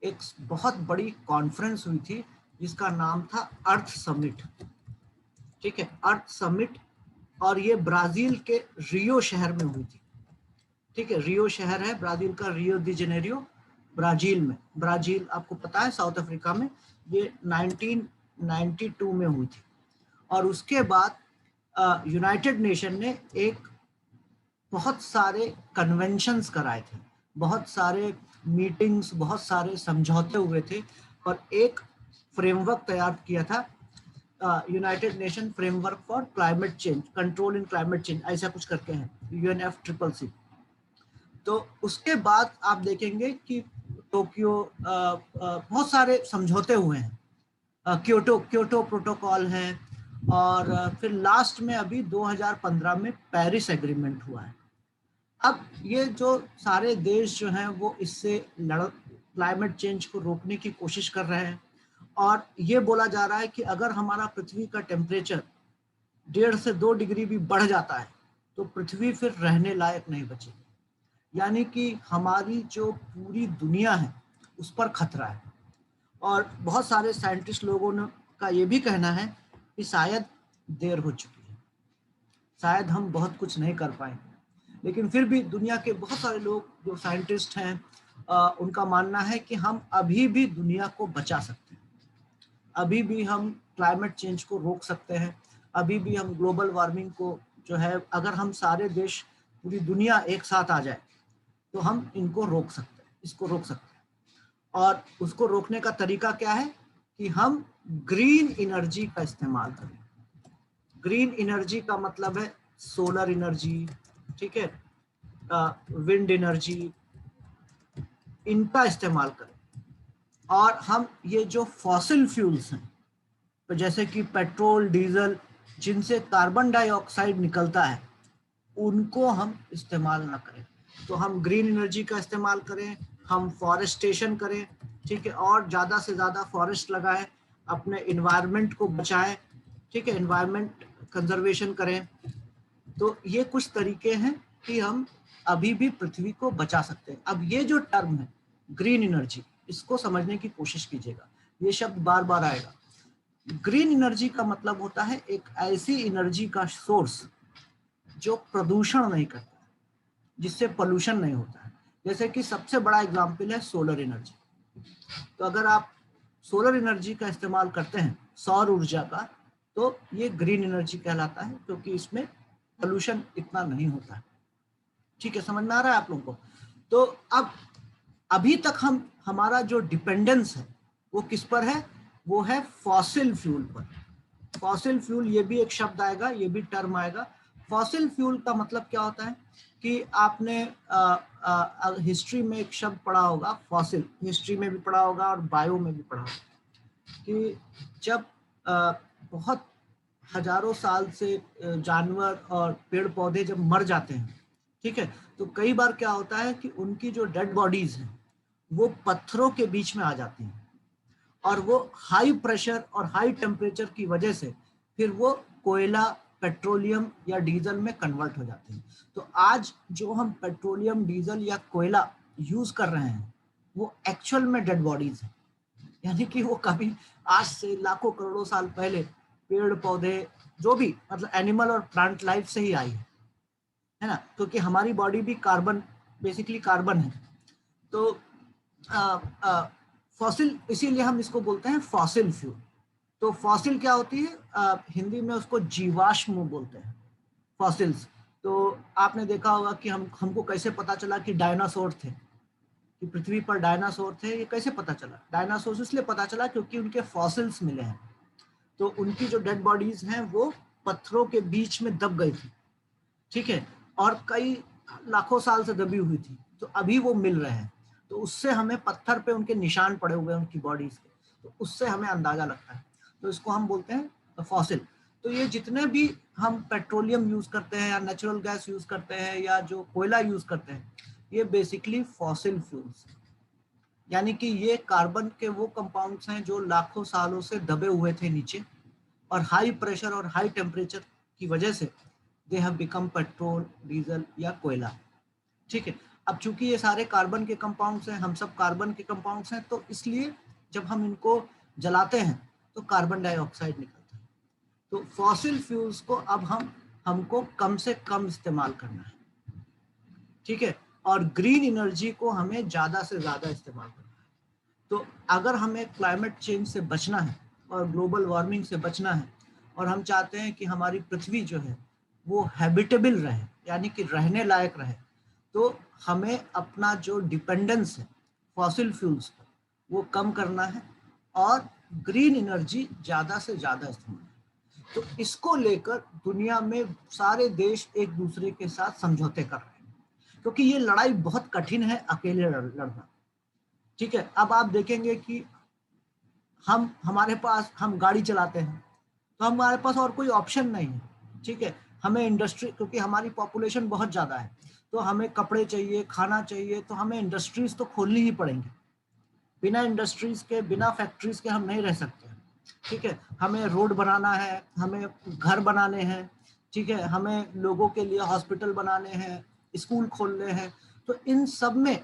एक बहुत बड़ी कॉन्फ्रेंस हुई थी जिसका नाम था अर्थ समिट। ठीक है, अर्थ समिट, और ये ब्राजील के रियो शहर में हुई थी। ठीक है, रियो शहर है ब्राजील का, रियो दी जेनेरियो ब्राजील में। ब्राजील आपको पता है साउथ अफ्रीका में। ये 1992 में हुई थी, और उसके बाद यूनाइटेड नेशन ने एक बहुत सारे कन्वेंशंस कराए थे, बहुत सारे मीटिंग्स, बहुत सारे समझौते हुए थे, और एक फ्रेमवर्क तैयार किया था, United nation framework for climate change, control in climate change, ऐसा कुछ करके है, UNFCCC। तो उसके बाद आप देखेंगे कि टोक्यो, बहुत सारे समझौते हुए हैं, क्योटो क्योटो प्रोटोकॉल है, और फिर लास्ट में अभी 2015 में पेरिस एग्रीमेंट हुआ है। अब ये जो सारे देश जो हैं वो इससे क्लाइमेट चेंज को रोकने की कोशिश कर रहे हैं, और ये बोला जा रहा है कि अगर हमारा पृथ्वी का टेम्परेचर 1.5 से 2 डिग्री भी बढ़ जाता है तो पृथ्वी फिर रहने लायक नहीं बचेगी, यानी कि हमारी जो पूरी दुनिया है उस पर खतरा है। और बहुत सारे साइंटिस्ट लोगों ने का ये भी कहना है कि शायद देर हो चुकी है, शायद हम बहुत कुछ नहीं कर पाएंगे। लेकिन फिर भी दुनिया के बहुत सारे लोग जो साइंटिस्ट हैं, उनका मानना है कि हम अभी भी दुनिया को बचा सकते हैं, अभी भी हम क्लाइमेट चेंज को रोक सकते हैं, अभी भी हम ग्लोबल वार्मिंग को जो है, अगर हम सारे देश, पूरी दुनिया एक साथ आ जाए तो हम इनको रोक सकते हैं, इसको रोक सकते हैं। और उसको रोकने का तरीका क्या है कि हम ग्रीन एनर्जी का इस्तेमाल करें। ग्रीन एनर्जी का मतलब है सोलर एनर्जी, ठीक है, विंड एनर्जी, इनका इस्तेमाल करें। और हम ये जो फॉसिल फ्यूल्स हैं, तो जैसे कि पेट्रोल, डीजल, जिनसे कार्बन डाइऑक्साइड निकलता है, उनको हम इस्तेमाल ना करें। तो हम ग्रीन एनर्जी का इस्तेमाल करें, हम फॉरेस्टेशन करें, ठीक है, और ज़्यादा से ज़्यादा फॉरेस्ट लगाएं, अपने इन्वायरमेंट को बचाएं, ठीक है, इन्वायरमेंट कंजर्वेशन करें। तो ये कुछ तरीके हैं कि हम अभी भी पृथ्वी को बचा सकते हैं। अब ये जो टर्म है ग्रीन एनर्जी, इसको समझने की कोशिश कीजिएगा, ये शब्द बार बार आएगा। ग्रीन एनर्जी का मतलब होता है एक ऐसी एनर्जी का सोर्स जो प्रदूषण नहीं करता, जिससे पोल्यूशन नहीं होता है। जैसे कि सबसे बड़ा एग्जाम्पल है सोलर एनर्जी। तो अगर आप सोलर एनर्जी का इस्तेमाल करते हैं, सौर ऊर्जा का, तो ये ग्रीन एनर्जी कहलाता है, क्योंकि इसमें पोल्यूशन इतना नहीं होता है। ठीक है, समझ में आ रहा है आप लोगों को? तो अब अभी तक हमारा जो डिपेंडेंस है वो किस पर है? वो है फॉसिल फ्यूल पर। फॉसिल फ्यूल, ये भी एक शब्द आएगा, ये भी टर्म आएगा। फॉसिल फ्यूल का मतलब क्या होता है कि आपने हिस्ट्री में एक शब्द पढ़ा होगा, फॉसिल, हिस्ट्री में भी पढ़ा होगा और बायो में भी पढ़ा होगा, कि जब बहुत हजारों साल से जानवर और पेड़ पौधे जब मर जाते हैं, ठीक है, तो कई बार क्या होता है कि उनकी जो डेड बॉडीज हैं वो पत्थरों के बीच में आ जाती हैं, और वो हाई प्रेशर और हाई टेम्परेचर की वजह से फिर वो कोयला, पेट्रोलियम या डीजल में कन्वर्ट हो जाते हैं। तो आज जो हम पेट्रोलियम, डीजल या कोयला यूज कर रहे हैं वो एक्चुअल में डेड बॉडीज हैं, यानी कि वो कभी आज से लाखों करोड़ों साल पहले पेड़ पौधे, जो भी मतलब एनिमल और प्लांट लाइफ से ही आई है ना, क्योंकि हमारी बॉडी भी कार्बन, बेसिकली कार्बन है। तो फॉसिल, इसीलिए हम इसको बोलते हैं फॉसिल फ्यूल। तो फॉसिल क्या होती है? हिंदी में उसको जीवाश्म बोलते हैं, फॉसिल्स। तो आपने देखा होगा कि हमको कैसे पता चला कि डायनासोर थे, कि पृथ्वी पर डायनासोर थे, ये कैसे पता चला? डायनासोर इसलिए पता चला क्योंकि उनके फॉसिल्स मिले हैं। तो उनकी जो डेड बॉडीज हैं वो पत्थरों के बीच में दब गई थी, ठीक है, और कई लाखों साल से दबी हुई थी, तो अभी वो मिल रहे हैं। तो उससे हमें पत्थर पे उनके निशान पड़े हुए हैं उनकी बॉडीज के, तो उससे हमें अंदाजा लगता है। तो इसको हम बोलते हैं फॉसिल। तो ये जितने भी हम पेट्रोलियम यूज करते हैं या नेचुरल गैस यूज करते हैं या जो कोयला यूज करते हैं, ये बेसिकली फॉसिल फ्यूल्स, यानी कि ये कार्बन के वो कंपाउंड्स हैं जो लाखों सालों से दबे हुए थे नीचे, और हाई प्रेशर और हाई टेम्परेचर की वजह से they have become petrol, diesel या कोयला। ठीक है, अब चूंकि ये सारे कार्बन के कंपाउंड्स हैं, हम सब कार्बन के कंपाउंड्स हैं, तो इसलिए जब हम इनको जलाते हैं तो कार्बन डाइऑक्साइड निकलता है। तो फॉसिल फ्यूल्स को अब हमको कम से कम इस्तेमाल करना है, ठीक है, और ग्रीन एनर्जी को हमें ज्यादा से ज्यादा इस्तेमाल करना है। तो अगर हमें क्लाइमेट चेंज से बचना है और ग्लोबल वार्मिंग से बचना है, और हम चाहते हैं कि हमारी पृथ्वी जो है वो हैबिटेबल रहे, यानी कि रहने लायक रहे, तो हमें अपना जो डिपेंडेंस है फॉसिल फ्यूल्स पर वो कम करना है और ग्रीन एनर्जी ज़्यादा से ज़्यादा इस्तेमाल। तो इसको लेकर दुनिया में सारे देश एक दूसरे के साथ समझौते कर रहे हैं, क्योंकि ये लड़ाई बहुत कठिन है अकेले लड़ना। ठीक है, अब आप देखेंगे कि हमारे पास, हम गाड़ी चलाते हैं तो हमारे पास और कोई ऑप्शन नहीं है, ठीक है, हमें इंडस्ट्री, क्योंकि हमारी पॉपुलेशन बहुत ज़्यादा है, तो हमें कपड़े चाहिए, खाना चाहिए, तो हमें इंडस्ट्रीज तो खोलनी ही पड़ेंगी। बिना इंडस्ट्रीज के, बिना फैक्ट्रीज के हम नहीं रह सकते। ठीक है, हमें रोड बनाना है, हमें घर बनाने हैं, ठीक है, हमें लोगों के लिए हॉस्पिटल बनाने हैं, स्कूल खोलने हैं, तो इन सब में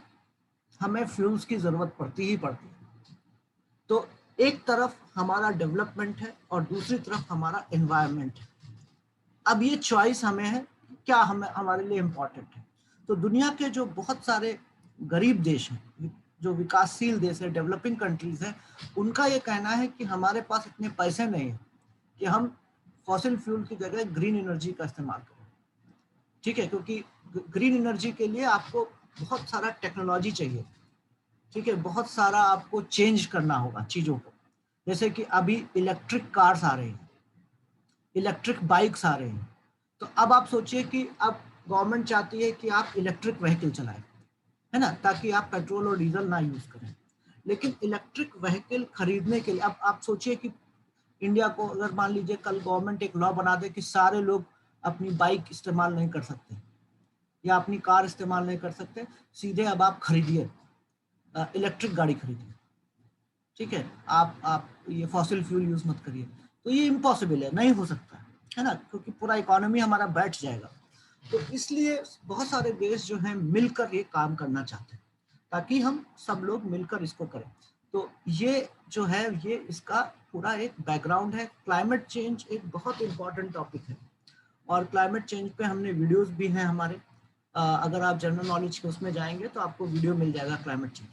हमें फ्यूल्स की जरूरत पड़ती ही पड़ती है। तो एक तरफ हमारा डेवलपमेंट है और दूसरी तरफ हमारा एनवायरनमेंट है। अब ये चॉइस हमें है, क्या हमें, हमारे लिए इम्पोर्टेंट है। तो दुनिया के जो बहुत सारे गरीब देश हैं, जो विकासशील देश है, डेवलपिंग कंट्रीज हैं, उनका ये कहना है कि हमारे पास इतने पैसे नहीं है कि हम फॉसिल फ्यूल की जगह ग्रीन एनर्जी का इस्तेमाल करें। ठीक है, क्योंकि ग्रीन एनर्जी के लिए आपको बहुत सारा टेक्नोलॉजी चाहिए, ठीक है, बहुत सारा आपको चेंज करना होगा चीज़ों को। जैसे कि अभी इलेक्ट्रिक कार्स आ रही हैं, इलेक्ट्रिक बाइक्स आ रहे हैं। तो अब आप सोचिए कि अब गवर्नमेंट चाहती है कि आप इलेक्ट्रिक व्हीकल चलाएं, है ना, ताकि आप पेट्रोल और डीजल ना यूज करें। लेकिन इलेक्ट्रिक व्हीकल खरीदने के लिए अब आप सोचिए कि इंडिया को अगर मान लीजिए कल गवर्नमेंट एक लॉ बना दे कि सारे लोग अपनी बाइक इस्तेमाल नहीं कर सकते या अपनी कार इस्तेमाल नहीं कर सकते, सीधे अब आप खरीदिए इलेक्ट्रिक गाड़ी खरीदिए, ठीक है, आप ये फॉसिल फ्यूल यूज मत करिए। तो ये इम्पॉसिबल है, नहीं हो सकता है ना, क्योंकि पूरा इकोनॉमी हमारा बैठ जाएगा। तो इसलिए बहुत सारे देश जो हैं मिलकर ये काम करना चाहते हैं ताकि हम सब लोग मिलकर इसको करें। तो ये जो है ये इसका पूरा एक बैकग्राउंड है। क्लाइमेट चेंज एक बहुत इंपॉर्टेंट टॉपिक है और क्लाइमेट चेंज पे हमने वीडियोस भी हैं हमारे, अगर आप जनरल नॉलेज के उसमें जाएंगे तो आपको वीडियो मिल जाएगा क्लाइमेट चेंज।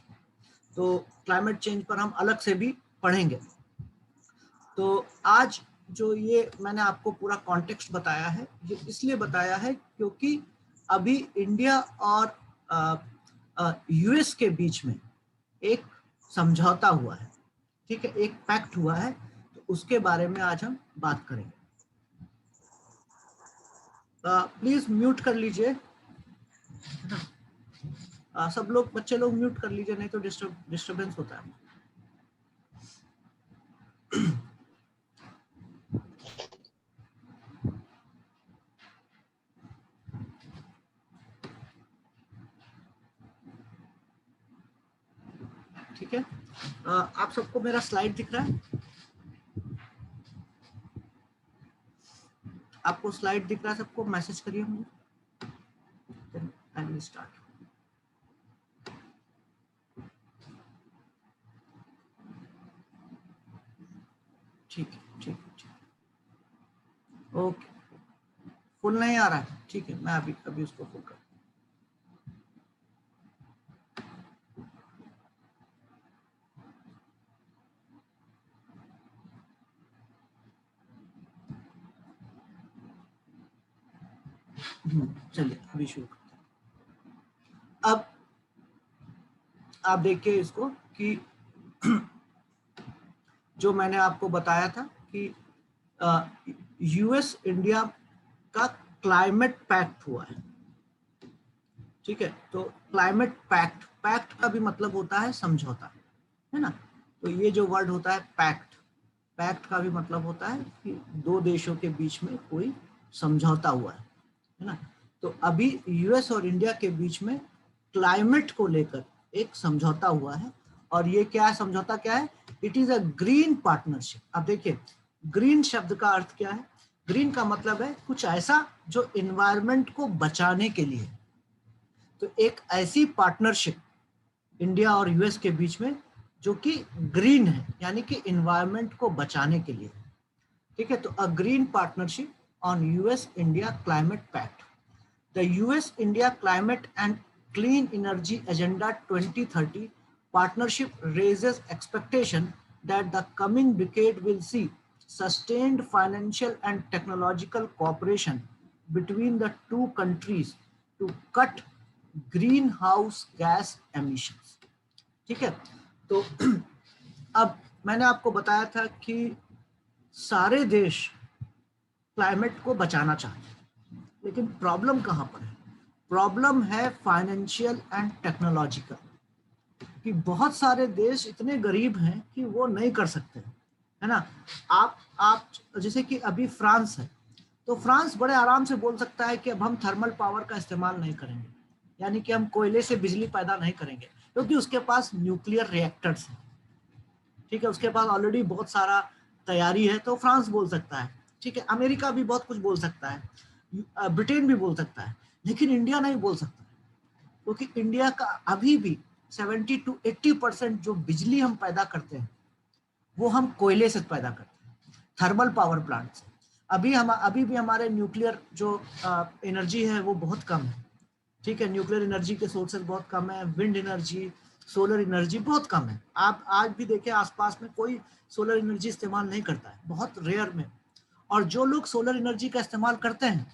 तो क्लाइमेट चेंज पर हम अलग से भी पढ़ेंगे। तो आज जो ये मैंने आपको पूरा कॉन्टेक्स्ट बताया है, ये इसलिए बताया है क्योंकि अभी इंडिया और यूएस के बीच में एक समझौता हुआ है, ठीक है, एक पैक्ट हुआ है। तो उसके बारे में आज हम बात करेंगे। प्लीज म्यूट कर लीजिए, सब लोग, बच्चे लोग म्यूट कर लीजिए, नहीं तो डिस्टर्बेंस होता है। ठीक है, आप सबको मेरा स्लाइड दिख रहा है? आपको स्लाइड दिख रहा है सबको? मैसेज करिए मुझे। I will start. ठीक है, ठीक है, ठीक है, ओके। फुल नहीं आ रहा है, ठीक है, मैं अभी अभी उसको फुल कर। चलिए अभी शुरू करते हैं। अब आप देखिए इसको कि जो मैंने आपको बताया था कि यूएस इंडिया का क्लाइमेट पैक्ट हुआ है, ठीक है। तो क्लाइमेट पैक्ट, पैक्ट का भी मतलब होता है समझौता, है ना। तो ये जो वर्ड होता है पैक्ट, पैक्ट का भी मतलब होता है कि दो देशों के बीच में कोई समझौता हुआ है ना। तो अभी यूएस और इंडिया के बीच में क्लाइमेट को लेकर एक समझौता हुआ है। और ये क्या है, समझौता क्या है? It is a green partnership. अब देखिए ग्रीन शब्द का अर्थ क्या है। ग्रीन का मतलब है कुछ ऐसा जो एनवायरनमेंट को बचाने के लिए। तो एक ऐसी पार्टनरशिप इंडिया और यूएस के बीच में जो कि ग्रीन है, यानी कि एनवायरनमेंट को बचाने के लिए, ठीक है। तो a green partnership on US India climate pact, the US India climate and clean energy agenda 2030 partnership raises expectation that the coming decade will see sustained financial and technological cooperation between the two countries to cut greenhouse gas emissions, ठीक है। तो अब मैंने आपको बताया था कि सारे देश क्लाइमेट को बचाना चाहते हैं, लेकिन प्रॉब्लम कहाँ पर है? प्रॉब्लम है फाइनेंशियल एंड टेक्नोलॉजिकल, कि बहुत सारे देश इतने गरीब हैं कि वो नहीं कर सकते, है ना। आप जैसे कि अभी फ्रांस है, तो फ्रांस बड़े आराम से बोल सकता है कि अब हम थर्मल पावर का इस्तेमाल नहीं करेंगे, यानी कि हम कोयले से बिजली पैदा नहीं करेंगे, क्योंकि उसके पास न्यूक्लियर रिएक्टर्स हैं, ठीक है, उसके पास ऑलरेडी बहुत सारा तैयारी है। तो फ्रांस बोल सकता है, ठीक है। अमेरिका भी बहुत कुछ बोल सकता है, ब्रिटेन भी बोल सकता है, लेकिन इंडिया नहीं बोल सकता, क्योंकि इंडिया का अभी भी 70 to 80% जो बिजली हम पैदा करते हैं वो हम कोयले से पैदा करते हैं, थर्मल पावर प्लांट से। अभी भी हमारे न्यूक्लियर जो एनर्जी है वो बहुत कम है, ठीक है। न्यूक्लियर एनर्जी के सोर्सेज बहुत कम है, विंड एनर्जी, सोलर एनर्जी बहुत कम है। आप आज भी देखें आसपास में कोई सोलर एनर्जी इस्तेमाल नहीं करता है, बहुत रेयर में। और जो लोग सोलर एनर्जी का इस्तेमाल करते हैं,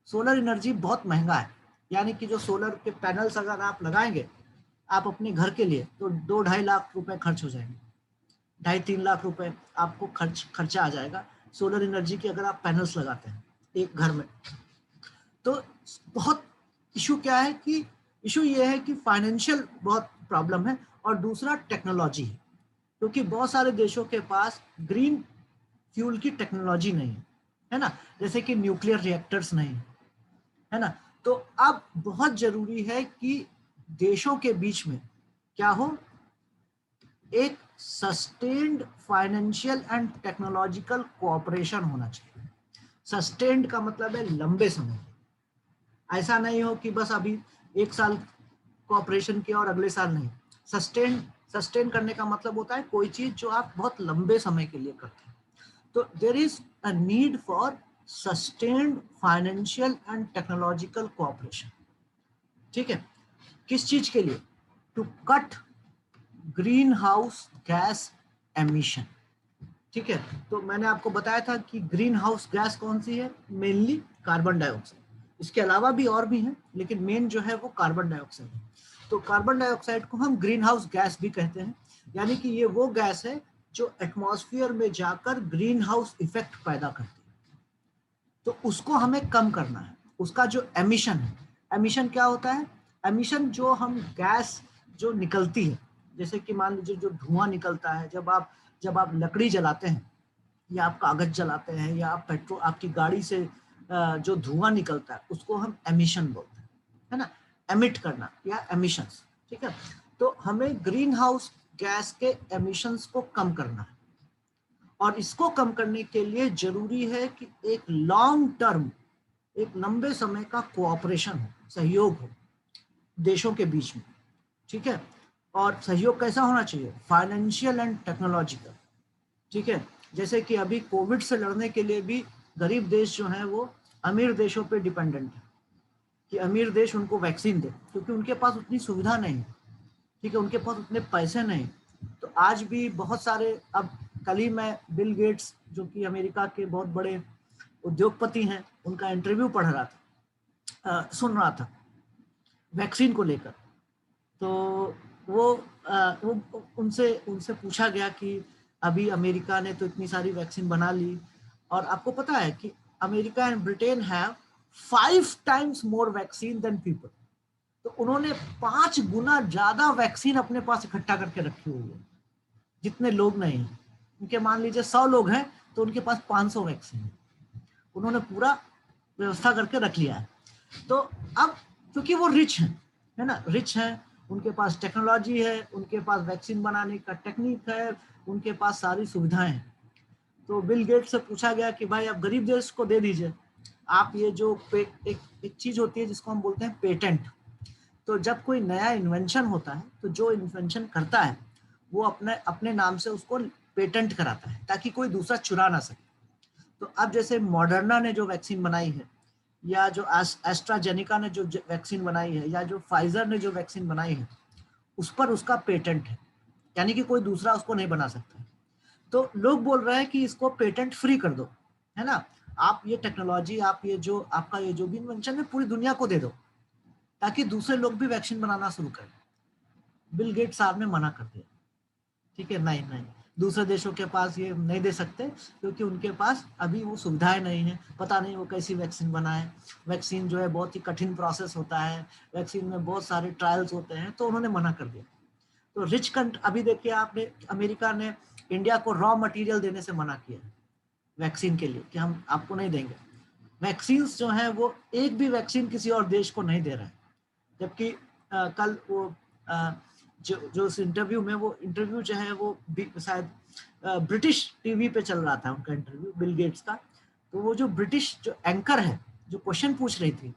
सोलर एनर्जी बहुत महंगा है, यानी कि जो सोलर के पैनल्स अगर आप लगाएंगे आप अपने घर के लिए, तो 2-2.5 लाख रुपए खर्च हो जाएंगे, 2.5-3 लाख रुपए आपको खर्चा आ जाएगा सोलर एनर्जी की अगर आप पैनल्स लगाते हैं एक घर में, तो बहुत इशू क्या है कि इशू ये है कि फाइनेंशियल बहुत प्रॉब्लम है, और दूसरा टेक्नोलॉजी है, क्योंकि बहुत सारे देशों के पास ग्रीन फ्यूल की टेक्नोलॉजी नहीं है ना, जैसे कि न्यूक्लियर रिएक्टर्स नहीं है ना। तो अब बहुत जरूरी है कि देशों के बीच में क्या हो, एक sustained financial and technological cooperation होना चाहिए। सस्टेन्ड का मतलब है लंबे समय, ऐसा नहीं हो कि बस अभी एक साल कोऑपरेशन किया और अगले साल नहीं। सस्टेन करने का मतलब होता है कोई चीज जो आप बहुत लंबे समय के लिए करते हैं। तो there is a need for sustained financial and technological cooperation. ठीक है, किस चीज के लिए? To cut greenhouse gas emission. ठीक है, तो मैंने आपको बताया था कि ग्रीन हाउस गैस कौन सी है, मेनली कार्बन डाइऑक्साइड। इसके अलावा भी और भी हैं, लेकिन मेन जो है वो कार्बन डाइऑक्साइड है। तो कार्बन डाइऑक्साइड को हम ग्रीन हाउस गैस भी कहते हैं, यानी कि ये वो गैस है जो एटमॉस्फेयर में जाकर ग्रीन हाउस इफेक्ट पैदा करती है। तो उसको हमें कम करना है। उसका जो एमिशन है, एमिशन क्या होता है? एमिशन जो हम गैस जो निकलती है, जैसे कि मान लीजिए जो धुआं निकलता है जब आप लकड़ी जलाते हैं, या आप कागज जलाते हैं, या आप पेट्रोल, आपकी गाड़ी से जो धुआं निकलता है उसको हम एमिशन बोलते हैं, है ना, एमिट करना या एमिशंस। ठीक है, तो हमें ग्रीन हाउस गैस के एमिशंस को कम करना है, और इसको कम करने के लिए जरूरी है कि एक लॉन्ग टर्म, एक लंबे समय का कोऑपरेशन हो, सहयोग हो देशों के बीच में। ठीक है, और सहयोग कैसा होना चाहिए? Financial and technological. ठीक है, जैसे कि अभी कोविड से लड़ने के लिए भी गरीब देश जो हैं वो अमीर देशों पे डिपेंडेंट है कि अमीर देश उनको वैक्सीन दे, क्योंकि उनके पास उतनी सुविधा नहीं है। ठीक है, उनके पास उतने पैसे नहीं। तो आज भी बहुत सारे, अब कल ही मैं बिल गेट्स जो कि अमेरिका के बहुत बड़े उद्योगपति हैं, उनका इंटरव्यू पढ़ रहा था, सुन रहा था वैक्सीन को लेकर। तो वो उनसे उनसे पूछा गया कि अभी अमेरिका ने तो इतनी सारी वैक्सीन बना ली, और आपको पता है कि America and Britain have 5 times more vaccine than people. तो उन्होंने 5 गुना ज्यादा वैक्सीन अपने पास इकट्ठा करके रखी हुई है, जितने लोग नहीं हैं। उनके मान लीजिए 100 लोग हैं तो उनके पास 500 वैक्सीन है, उन्होंने पूरा व्यवस्था करके रख लिया है। तो अब क्योंकि वो रिच हैं, है ना, रिच हैं, उनके पास टेक्नोलॉजी है, उनके पास वैक्सीन बनाने का टेक्निक है, उनके पास सारी सुविधाएं हैं। तो बिल गेट्स से पूछा गया कि भाई आप गरीब देश को दे दीजिए, आप ये जो एक चीज होती है जिसको हम बोलते हैं पेटेंट। तो जब कोई नया इन्वेंशन होता है तो जो इन्वेंशन करता है वो अपने अपने नाम से उसको पेटेंट कराता है, ताकि कोई दूसरा चुरा ना सके। तो अब जैसे मॉडर्ना ने जो वैक्सीन बनाई है, या जो एस्ट्राजेनिका ने जो वैक्सीन बनाई है, या जो फाइजर ने जो वैक्सीन बनाई है, उस पर उसका पेटेंट है, यानी कि कोई दूसरा उसको नहीं बना सकता। तो लोग बोल रहे हैं कि इसको पेटेंट फ्री कर दो, है ना, आप ये टेक्नोलॉजी, आप ये जो आपका ये जो भी इन्वेंशन है पूरी दुनिया को दे दो, ताकि दूसरे लोग भी वैक्सीन बनाना शुरू करें। बिल गेट्स साहब ने मना कर दिया। ठीक है, नहीं नहीं, दूसरे देशों के पास ये नहीं दे सकते, क्योंकि उनके पास अभी वो सुविधाएं नहीं है, पता नहीं वो कैसी वैक्सीन बनाए। वैक्सीन जो है बहुत ही कठिन प्रोसेस होता है, वैक्सीन में बहुत सारे ट्रायल्स होते हैं, तो उन्होंने मना कर दिया। तो रिच कंट्री, अभी देखिए आपने, अमेरिका ने इंडिया को रॉ मटेरियल देने से मना किया वैक्सीन के लिए, कि हम आपको नहीं देंगे। वैक्सीन जो है वो एक भी वैक्सीन किसी और देश को नहीं दे रहा है। जबकि कल वो जो उस इंटरव्यू में, वो इंटरव्यू जो है वो शायद ब्रिटिश टीवी पे चल रहा था उनका इंटरव्यू, बिल गेट्स का। तो वो जो ब्रिटिश जो एंकर है, जो क्वेश्चन पूछ रही थी,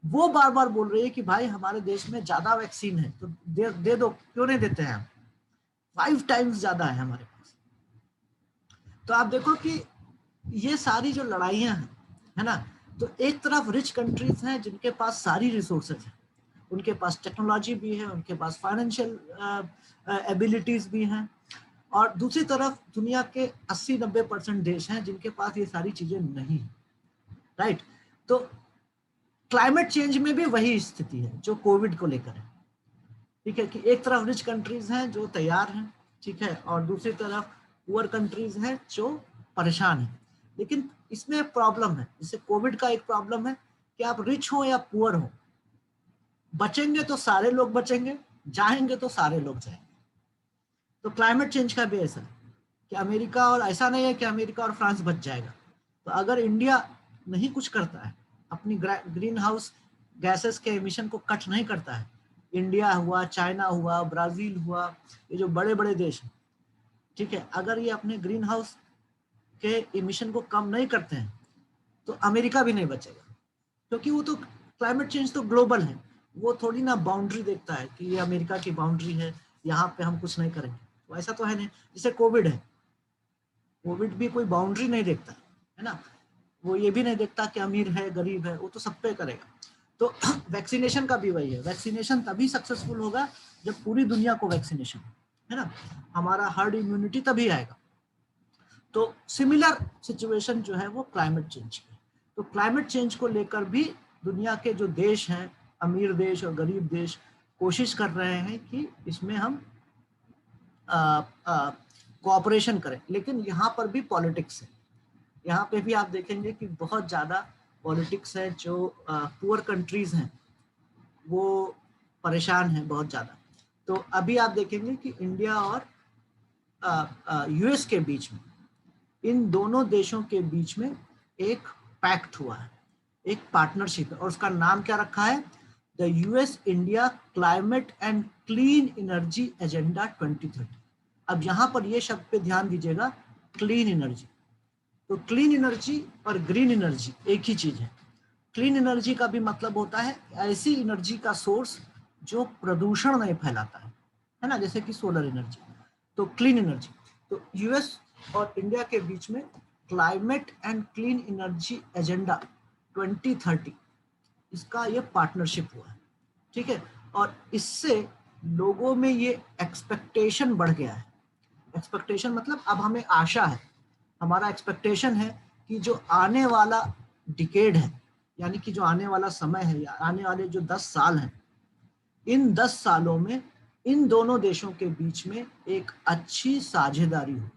वो बार बार बोल रही है कि भाई हमारे देश में ज्यादा वैक्सीन है तो दे दो, क्यों नहीं देते हैं हम, 5 टाइम्स ज्यादा है हमारे पास। तो आप देखो कि ये सारी जो लड़ाइयां हैं, है ना, तो एक तरफ रिच कंट्रीज हैं जिनके पास सारी रिसोर्सेज हैं, उनके पास टेक्नोलॉजी भी है, उनके पास फाइनेंशियल एबिलिटीज भी हैं, और दूसरी तरफ दुनिया के 80-90% देश हैं जिनके पास ये सारी चीजें नहीं, राइट। तो क्लाइमेट चेंज में भी वही स्थिति है जो कोविड को लेकर है। ठीक है, कि एक तरफ रिच कंट्रीज हैं जो तैयार हैं, ठीक है, और दूसरी तरफ पुअर कंट्रीज हैं जो परेशान हैं। लेकिन इसमें एक प्रॉब्लम है, जैसे कोविड का एक प्रॉब्लम है कि आप रिच हो या पुअर हो, बचेंगे तो सारे लोग बचेंगे, जाएंगे तो सारे लोग जाएंगे। तो क्लाइमेट चेंज का भी ऐसा है कि अमेरिका, और ऐसा नहीं है कि अमेरिका और फ्रांस बच जाएगा। तो अगर इंडिया नहीं कुछ करता है, अपनी ग्रीन हाउस गैसेस के एमिशन को कट नहीं करता है, इंडिया हुआ, चाइना हुआ, ब्राजील हुआ, ये जो बड़े बड़े देश हैं, ठीक है, अगर ये अपने ग्रीन हाउस के इमिशन को कम नहीं करते हैं तो अमेरिका भी नहीं बचेगा, क्योंकि वो तो क्लाइमेट चेंज तो ग्लोबल है, वो थोड़ी ना बाउंड्री देखता है कि ये अमेरिका की बाउंड्री है, यहाँ पे हम कुछ नहीं करेंगे। तो ऐसा तो है नहीं। जैसे कोविड है, कोविड भी कोई बाउंड्री नहीं देखता है ना, वो ये भी नहीं देखता कि अमीर है गरीब है, वो तो सब पे करेगा। तो वैक्सीनेशन का भी वही है, वैक्सीनेशन तभी सक्सेसफुल होगा जब पूरी दुनिया को वैक्सीनेशन है ना, हमारा हर्ड इम्यूनिटी तभी आएगा। तो सिमिलर सिचुएशन जो है वो क्लाइमेट चेंज की। तो क्लाइमेट चेंज को लेकर भी दुनिया के जो देश हैं, अमीर देश और गरीब देश, कोशिश कर रहे हैं कि इसमें हम कोऑपरेशन करें। लेकिन यहाँ पर भी पॉलिटिक्स है, यहाँ पे भी आप देखेंगे कि बहुत ज़्यादा पॉलिटिक्स है। जो पुअर कंट्रीज हैं वो परेशान हैं बहुत ज़्यादा। तो अभी आप देखेंगे कि इंडिया और यूएस के बीच में, इन दोनों देशों के बीच में एक पैक्ट हुआ है, एक पार्टनरशिप है, और उसका नाम क्या रखा है, the US India climate and clean energy agenda 2030। अब यहाँ पर ये शब्द पे ध्यान दीजिएगा, क्लीन एनर्जी। तो क्लीन एनर्जी और ग्रीन एनर्जी एक ही चीज है। क्लीन एनर्जी का भी मतलब होता है ऐसी एनर्जी का सोर्स जो प्रदूषण नहीं फैलाता है ना, जैसे कि सोलर एनर्जी। तो क्लीन एनर्जी, तो यूएस और इंडिया के बीच में climate and clean energy agenda 2030, इसका ये पार्टनरशिप हुआ है, ठीक है। और इससे लोगों में ये एक्सपेक्टेशन बढ़ गया है। एक्सपेक्टेशन मतलब अब हमें आशा है, हमारा एक्सपेक्टेशन है कि जो आने वाला डिकेड है, यानी कि जो आने वाला समय है या आने वाले जो 10 साल हैं, इन 10 सालों में इन दोनों देशों के बीच में एक अच्छी साझेदारी हो।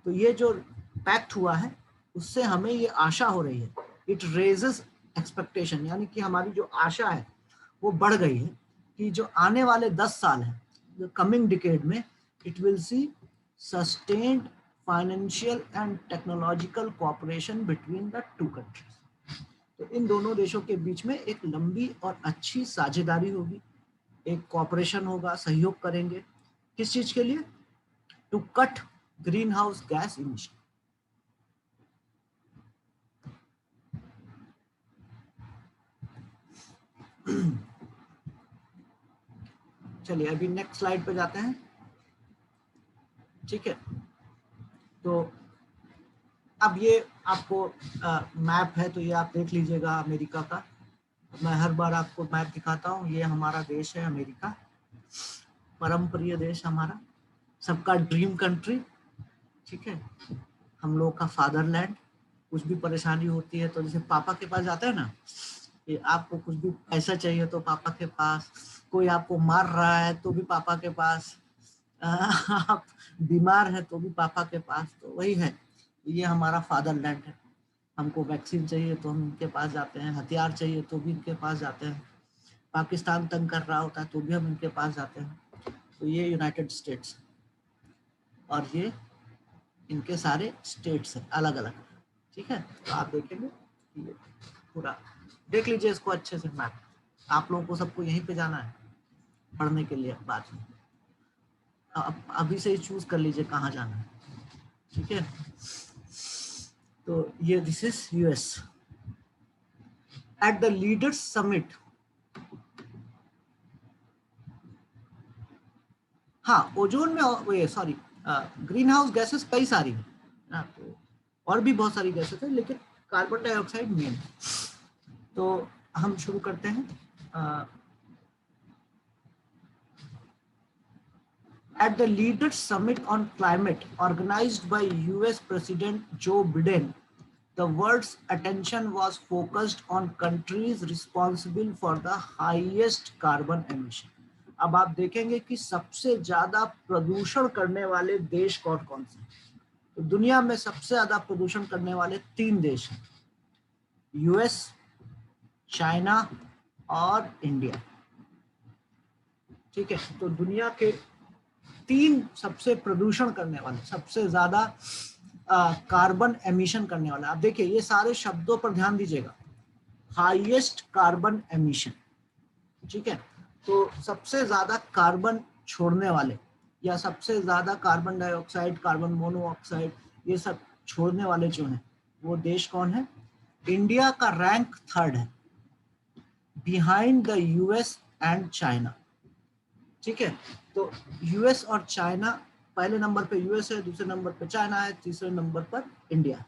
तो ये जो पैक्ट हुआ है उससे हमें ये आशा हो रही है, इट रेजेस एक्सपेक्टेशन, यानी कि हमारी जो आशा है वो बढ़ गई है कि जो आने वाले 10 साल हैं, जो कमिंग डिकेड में, it will see sustained financial and technological cooperation between the two countries. तो इन दोनों देशों के बीच में एक लंबी और अच्छी साझेदारी होगी, एक कोऑपरेशन होगा, सहयोग करेंगे। किस चीज के लिए? To cut greenhouse gas emission. चलिए अभी नेक्स्ट स्लाइड पे जाते हैं, ठीक है। तो अब ये आपको मैप है, तो ये आप देख लीजिएगा अमेरिका का। मैं हर बार आपको मैप दिखाता हूँ। ये हमारा देश है अमेरिका, परम प्रिय देश हमारा, सबका ड्रीम कंट्री, ठीक है, हम लोग का फादरलैंड। कुछ भी परेशानी होती है तो जैसे पापा के पास जाते हैं ना, कि आपको कुछ भी पैसा चाहिए तो पापा के पास, कोई आपको मार रहा है तो भी पापा के पास, आप बीमार है तो भी पापा के पास। तो वही है, ये हमारा फादरलैंड है। हमको वैक्सीन चाहिए तो हम इनके पास जाते हैं, हथियार चाहिए तो भी इनके पास जाते हैं, पाकिस्तान तंग कर रहा होता है तो भी हम इनके पास जाते हैं। तो ये यूनाइटेड स्टेट्स और ये इनके सारे स्टेट्स हैं अलग अलग, ठीक है। तो आप देखेंगे ये पूरा देख लीजिए इसको अच्छे से मैप। आप लोगों को सबको यहीं पे जाना है पढ़ने के लिए बाद में, अभी से ही चूज कर लीजिए कहाँ जाना है, ठीक है। तो ये this is US at the leaders summit. हाँ, ओजोन में ये सॉरी ग्रीन हाउस गैसेस कई सारी है ना, तो और भी बहुत सारी गैसेस है, लेकिन कार्बन डाइऑक्साइड मेन। तो हम शुरू करते हैं। At the Leaders Summit on Climate organized by US President Joe Biden, the world's attention was focused on countries responsible for the highest carbon emission. अब आप देखेंगे कि सबसे ज्यादा प्रदूषण करने वाले देश कौन कौन से हैं। तो दुनिया में सबसे ज्यादा प्रदूषण करने वाले 3 देश हैं, यूएस, चाइना और इंडिया। ठीक है, तो दुनिया के 3 सबसे प्रदूषण करने वाले, सबसे ज्यादा कार्बन एमिशन करने वाले, आप देखिए ये सारे शब्दों पर ध्यान दीजिएगा, हाईएस्ट कार्बन एमिशन। ठीक है, तो सबसे ज्यादा कार्बन छोड़ने वाले या सबसे ज्यादा कार्बन डाइऑक्साइड, कार्बन मोनोऑक्साइड ये सब छोड़ने वाले जो हैं वो देश कौन है? इंडिया का रैंक 3rd है, behind the US and China. ठीक है, तो यूएस और चाइना, पहले नंबर पे यूएस है, दूसरे नंबर पे चाइना है, तीसरे नंबर पर इंडिया।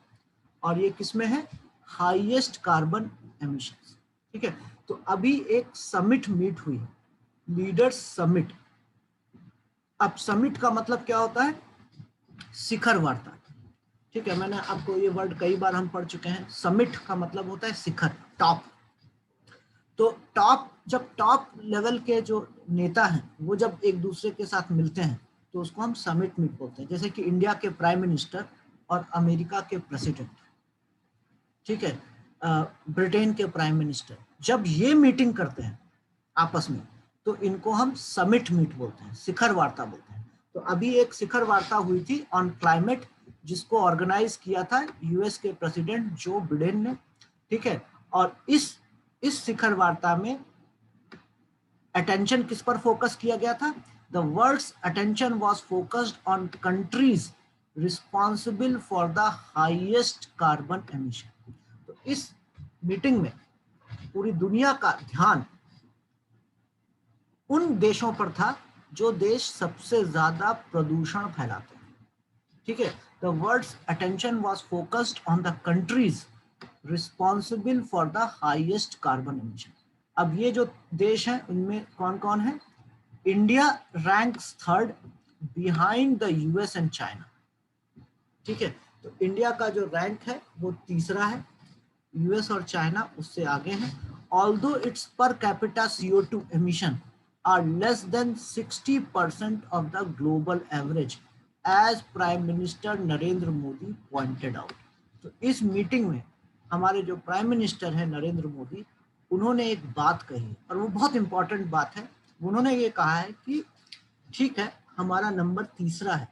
और ये किसमें है? Highest carbon emissions. ठीक है, तो अभी एक समिट मीट हुई, लीडर्स समिट। अब समिट का मतलब क्या होता है? शिखर वार्ता। ठीक है, मैंने आपको ये वर्ड कई बार हम पढ़ चुके हैं। समिट का मतलब होता है शिखर, टॉप। तो टॉप, जब टॉप लेवल के जो नेता हैं वो जब एक दूसरे के साथ मिलते हैं तो उसको हम समिट मीट बोलते हैं। जैसे कि इंडिया के प्राइम मिनिस्टर और अमेरिका के प्रेसिडेंट, ठीक है, ब्रिटेन के प्राइम मिनिस्टर, जब ये मीटिंग करते हैं आपस में तो इनको हम समिट मीट बोलते हैं, शिखर वार्ता बोलते हैं। तो अभी एक शिखर वार्ता हुई थी ऑन क्लाइमेट, जिसको ऑर्गेनाइज किया था यूएस के प्रेसिडेंट जो बिडेन ने। ठीक है, और इस शिखर वार्ता में अटेंशन किस पर फोकस किया गया था? The world's attention was focused on countries responsible for the highest carbon emission. तो इस मीटिंग में पूरी दुनिया का ध्यान उन देशों पर था जो देश सबसे ज्यादा प्रदूषण फैलाते हैं। ठीक है, the world's attention was focused on the countries responsible for the highest carbon emission. अब ये जो देश हैं उनमें कौन कौन है? India ranks 3rd behind the US and China. ठीक है, तो इंडिया का जो रैंक है वो तीसरा है, यूएस और चाइना उससे आगे हैं। Although it's per capita CO2 emission are less than 60% of the global average, as Prime Minister Narendra Modi pointed out। तो इस मीटिंग में हमारे जो प्राइम मिनिस्टर है नरेंद्र मोदी, उन्होंने एक बात कही और वो बहुत इंपॉर्टेंट बात है। उन्होंने ये कहा है कि ठीक है, हमारा नंबर तीसरा है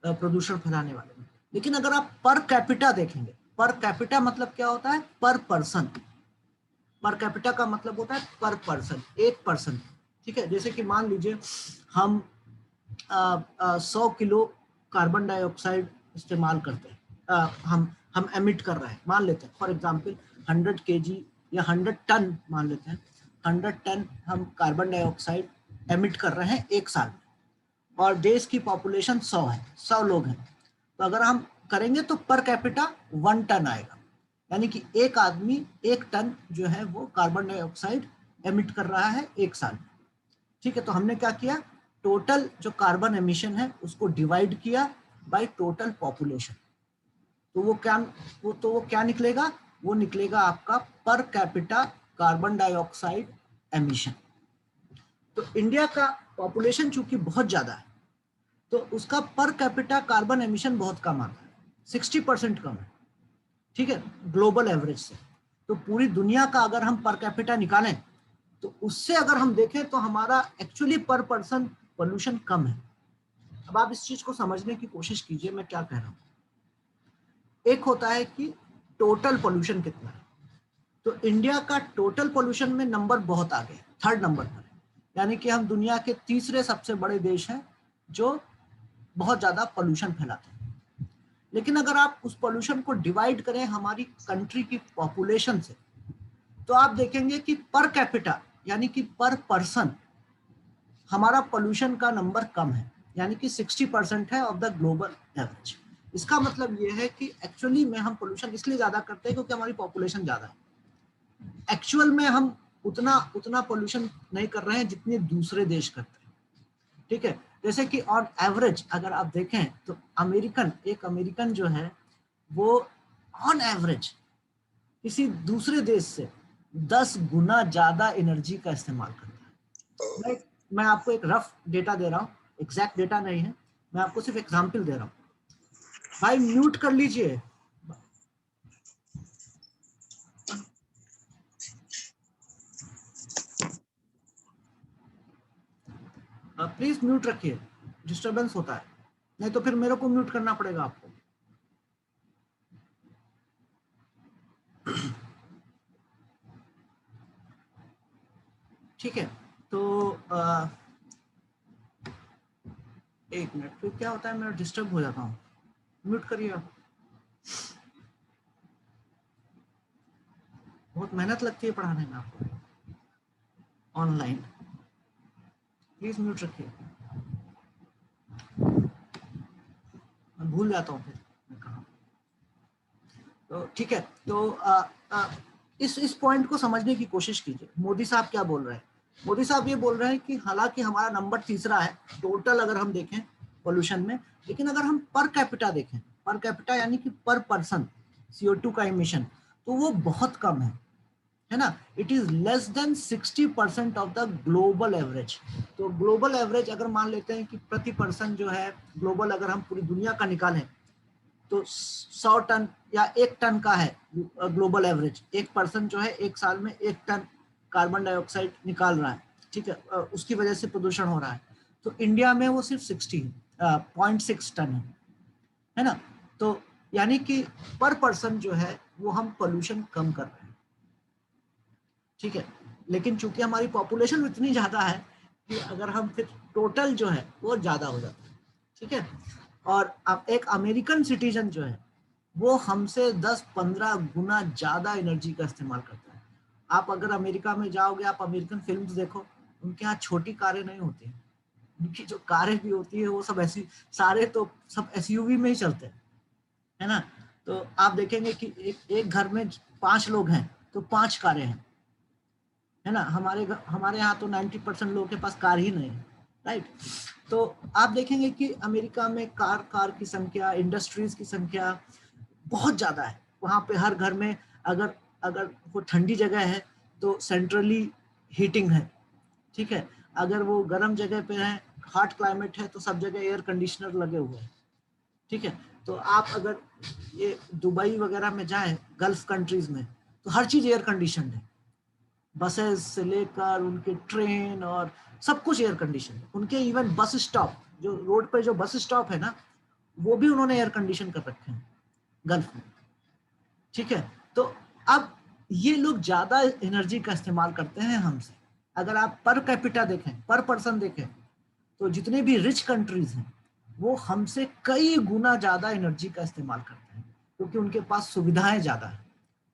प्रदूषण फैलाने वाले में, लेकिन अगर आप पर कैपिटा देखेंगे, पर कैपिटा मतलब क्या होता है? पर पर्सन। पर कैपिटा का मतलब होता है पर पर्सन, एक पर्सन। ठीक है, जैसे कि मान लीजिए हम 100 किलो कार्बन डाइऑक्साइड इस्तेमाल करते हैं, हम एमिट कर रहे हैं, मान लेते हैं फॉर एग्जांपल 100 kg या 100 टन मान लेते हैं, 100 टन हम कार्बन डाइऑक्साइड एमिट कर रहे हैं एक साल में, और देश की पॉपुलेशन 100 है, 100 लोग हैं। तो अगर हम करेंगे तो पर कैपिटा 1 टन आएगा, यानी कि एक आदमी 1 टन जो है वो कार्बन डाइऑक्साइड एमिट कर रहा है एक साल में। ठीक है, तो हमने क्या किया? टोटल जो कार्बन एमिशन है उसको डिवाइड किया बाय टोटल पॉपुलेशन। तो वो क्या निकलेगा? वो निकलेगा आपका per capita carbon dioxide emission. तो इंडिया का पॉपुलेशन चूंकि बहुत ज्यादा है तो उसका पर कैपिटा कार्बन एमिशन बहुत कम आता है, 60% कम है। ठीक है, ग्लोबल एवरेज से। तो पूरी दुनिया का अगर हम पर कैपिटा निकालें तो उससे अगर हम देखें तो हमारा एक्चुअली पर पर्सन पोल्यूशन कम है। अब आप इस चीज को समझने की कोशिश कीजिए मैं क्या कह रहा हूं। एक होता है कि टोटल पोल्यूशन कितना है, तो इंडिया का टोटल पोल्यूशन में नंबर बहुत आगे है, 3rd नंबर पर है, यानी कि हम दुनिया के तीसरे सबसे बड़े देश हैं जो बहुत ज्यादा पोल्यूशन फैलाते हैं। लेकिन अगर आप उस पोल्यूशन को डिवाइड करें हमारी कंट्री की पॉपुलेशन से तो आप देखेंगे कि पर कैपिटा यानी कि पर पर्सन हमारा पोल्यूशन का नंबर कम है, यानी कि 60% है ऑफ द ग्लोबल एवरेज। इसका मतलब ये है कि एक्चुअली में हम पोल्यूशन इसलिए ज्यादा करते हैं क्योंकि हमारी पॉपुलेशन ज्यादा है। एक्चुअल में हम उतना पोल्यूशन नहीं कर रहे हैं जितने दूसरे देश करते हैं। ठीक है, जैसे कि ऑन एवरेज अगर आप देखें तो एक अमेरिकन जो है वो ऑन एवरेज किसी दूसरे देश से 10 गुना ज्यादा एनर्जी का इस्तेमाल करता है। मैं आपको एक रफ डेटा दे रहा हूँ, एग्जैक्ट डेटा नहीं है, मैं आपको सिर्फ एग्जाम्पल दे रहा हूँ। भाई म्यूट कर लीजिए। प्लीज म्यूट रखिए, डिस्टरबेंस होता है, नहीं तो फिर मेरे को म्यूट करना पड़ेगा आपको। ठीक है, तो एक मिनट, फिर क्या होता है, मैं डिस्टर्ब हो जाता हूँ। म्यूट करिए आप। बहुत मेहनत लगती है पढ़ाने में आपको ऑनलाइन। प्लीज म्यूट रखिए, मैं भूल जाता हूँ फिर मैं कहा। तो ठीक है, तो इस पॉइंट को समझने की कोशिश कीजिए। मोदी साहब क्या बोल रहे हैं? मोदी साहब ये बोल रहे हैं कि हालांकि हमारा नंबर तीसरा है टोटल अगर हम देखें पोल्यूशन में, लेकिन अगर हम पर कैपिटा देखें, पर कैपिटा यानी कि पर पर्सन CO2 का इमिशन, तो वो बहुत कम है ना। It is less than 60% of the global average. तो ग्लोबल एवरेज अगर मान लेते हैं कि प्रति पर्सन जो है ग्लोबल, अगर हम पूरी दुनिया का निकालें तो 100 टन या 1 टन का है ग्लोबल एवरेज। एक पर्सन जो है एक साल में 1 टन कार्बन डाइऑक्साइड निकाल रहा है, ठीक है, उसकी वजह से प्रदूषण हो रहा है। तो इंडिया में वो सिर्फ 60.6 टन है ना। तो यानी कि पर पर्सन जो है वो हम पोल्यूशन कम कर रहे हैं, ठीक है। लेकिन चूंकि हमारी पॉपुलेशन इतनी ज्यादा है कि अगर हम फिर टोटल जो है वो ज्यादा हो जाता है, ठीक है। और अब एक अमेरिकन सिटीजन जो है वो हमसे 10-15 गुना ज्यादा एनर्जी का इस्तेमाल करता है। आप अगर अमेरिका में जाओगे, आप अमेरिकन फिल्म्स देखो, उनके यहाँ छोटी कारें नहीं होती हैं। उनकी जो कारें भी होती है वो सब ऐसी, सारे तो सब SUV में ही चलते हैं, है ना। तो आप देखेंगे कि एक घर में 5 लोग हैं तो 5 कारें हैं, है ना। हमारे यहाँ तो 90% लोगों के पास कार ही नहीं है, राइट। तो आप देखेंगे कि अमेरिका में कार की संख्या, इंडस्ट्रीज की संख्या बहुत ज्यादा है। वहां पे हर घर में अगर अगर वो ठंडी जगह है तो सेंट्रली हीटिंग है, ठीक है। अगर वो गर्म जगह पे है, हॉट क्लाइमेट है, तो सब जगह एयर कंडीशनर लगे हुए हैं, ठीक है। तो आप अगर ये दुबई वगैरह में जाएं, गल्फ कंट्रीज में, तो हर चीज एयर कंडीशन है। बसेस से लेकर उनके ट्रेन और सब कुछ एयर कंडीशन। उनके इवन बस स्टॉप, जो रोड पे जो बस स्टॉप है ना, वो भी उन्होंने एयर कंडीशन कर रखे हैं गल्फ में, ठीक है। तो अब ये लोग ज्यादा एनर्जी का इस्तेमाल करते हैं हमसे। अगर आप पर कैपिटा देखें, पर पर्सन देखें, तो जितने भी रिच कंट्रीज हैं वो हमसे कई गुना ज्यादा एनर्जी का इस्तेमाल करते हैं, क्योंकि उनके पास सुविधाएं ज्यादा है।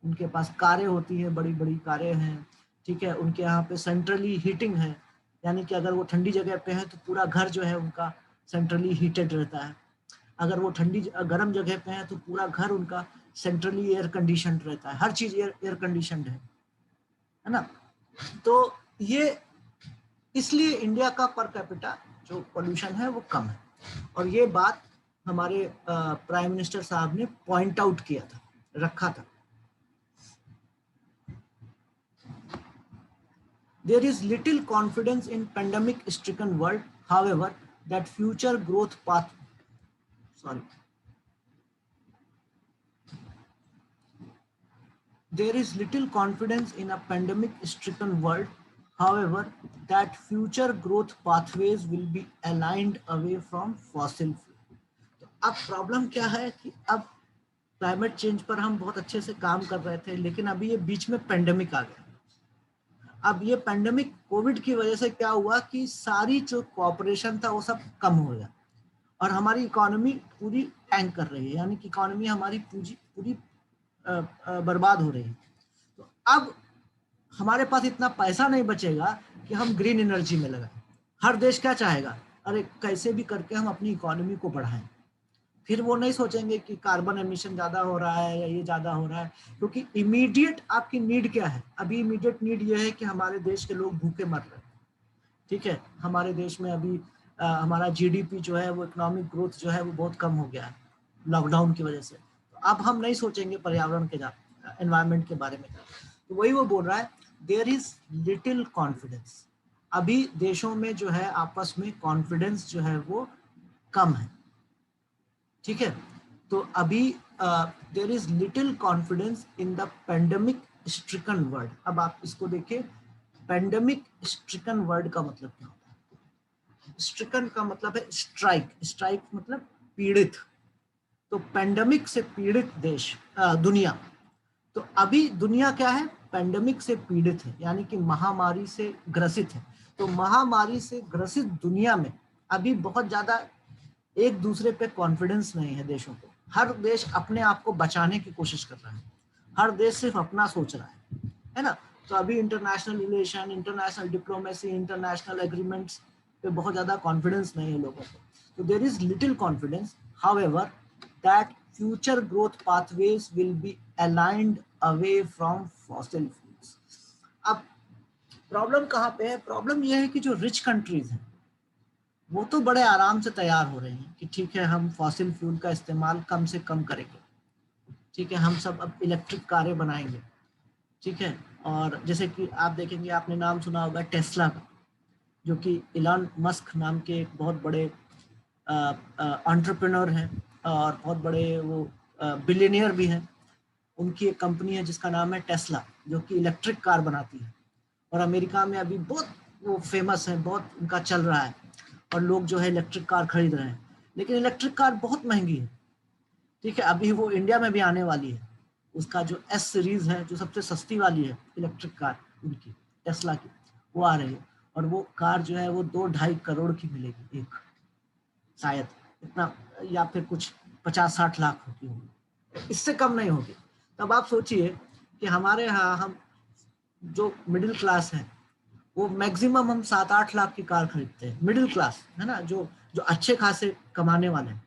उनके पास कारें होती हैं, बड़ी बड़ी कारें हैं, ठीक है। उनके यहाँ पे सेंट्रली हीटिंग है, यानी कि अगर वो ठंडी जगह पे है तो पूरा घर जो है उनका सेंट्रली हीटेड रहता है। अगर वो ठंडी गर्म जगह पे है तो पूरा घर उनका सेंट्रली एयर कंडीशन रहता है। हर चीज एयर कंडीशनड है ना। तो ये इसलिए इंडिया का पर कैपिटा जो पोल्यूशन है वो कम है। और ये बात हमारे प्राइम मिनिस्टर साहब ने पॉइंट आउट किया था, रखा था। There is little confidence in pandemic-stricken world, however, that future growth path. Sorry. There is little confidence in a pandemic-stricken world, however, that future growth pathways will be aligned away from fossil fuel. तो अब problem क्या है कि अब climate change पर हम बहुत अच्छे से काम कर रहे थे, लेकिन अभी ये बीच में पेंडेमिक आ गया। अब ये पेंडेमिक कोविड की वजह से क्या हुआ कि सारी जो कॉपरेशन था वो सब कम हो गया और हमारी इकोनॉमी पूरी टैंक कर रही है, यानी कि इकोनॉमी हमारी पूरी बर्बाद हो रही है। तो अब हमारे पास इतना पैसा नहीं बचेगा कि हम ग्रीन एनर्जी में लगाएं। हर देश क्या चाहेगा, अरे कैसे भी करके हम अपनी इकोनॉमी को बढ़ाएं। फिर वो नहीं सोचेंगे कि कार्बन एमिशन ज्यादा हो रहा है या ये ज्यादा हो रहा है, क्योंकि इमीडिएट आपकी नीड क्या है? अभी इमीडिएट नीड ये है कि हमारे देश के लोग भूखे मर रहे हैं, ठीक है। हमारे देश में अभी हमारा GDP जो है वो इकोनॉमिक ग्रोथ जो है वो बहुत कम हो गया है लॉकडाउन की वजह से। तो अब हम नहीं सोचेंगे पर्यावरण के एनवायरनमेंट के बारे में। तो वही वो बोल रहा है, देयर इज लिटिल कॉन्फिडेंस। अभी देशों में जो है आपस में कॉन्फिडेंस जो है वो कम है, ठीक है। तो अभी there is little confidence in the pandemic stricken word. अब आप इसको देखिए, पेंडेमिक स्ट्रिकन वर्ड का मतलब क्या होता है? स्ट्रिकन का मतलब है स्ट्राइक, स्ट्राइक मतलब पीड़ित। तो पेंडेमिक से पीड़ित देश दुनिया। तो अभी दुनिया क्या है? पेंडेमिक से पीड़ित है, यानी कि महामारी से ग्रसित है। तो महामारी से ग्रसित दुनिया में अभी बहुत ज्यादा एक दूसरे पे कॉन्फिडेंस नहीं है देशों को। हर देश अपने आप को बचाने की कोशिश कर रहा है, हर देश सिर्फ अपना सोच रहा है ना। तो अभी international relation, international diplomacy, international agreements पे बहुत ज्यादा कॉन्फिडेंस नहीं है लोगों को। तो there is little confidence, however that future growth pathways will be aligned away from fossil fuels. अब प्रॉब्लम कहाँ पे है? प्रॉब्लम यह है कि जो रिच कंट्रीज हैं वो तो बड़े आराम से तैयार हो रहे हैं कि ठीक है, हम फॉसिल फ्यूल का इस्तेमाल कम से कम करेंगे, ठीक है, हम सब अब इलेक्ट्रिक कारें बनाएंगे, ठीक है। और जैसे कि आप देखेंगे, आपने नाम सुना होगा टेस्ला का, जो कि इलॉन मस्क नाम के एक बहुत बड़े एंटरप्रेन्योर हैं और बहुत बड़े वो बिलियनियर भी हैं। उनकी एक कंपनी है जिसका नाम है टेस्ला, जो कि इलेक्ट्रिक कार बनाती है और अमेरिका में अभी बहुत वो फेमस है, बहुत उनका चल रहा है और लोग जो है इलेक्ट्रिक कार खरीद रहे हैं। लेकिन इलेक्ट्रिक कार बहुत महंगी है, ठीक है। अभी वो इंडिया में भी आने वाली है, उसका जो एस सीरीज है, जो सबसे सस्ती वाली है इलेक्ट्रिक कार उनकी टेस्ला की, वो आ रही है। और वो कार जो है वो 2-2.5 करोड़ की मिलेगी एक, शायद इतना, या फिर कुछ 50-60 लाख की होगी, इससे कम नहीं होगी। तब आप सोचिए कि हमारे यहाँ हम जो मिडिल क्लास है वो मैक्सिमम हम 7-8 लाख की कार खरीदते हैं, मिडिल क्लास है ना, जो जो अच्छे खासे कमाने वाले हैं।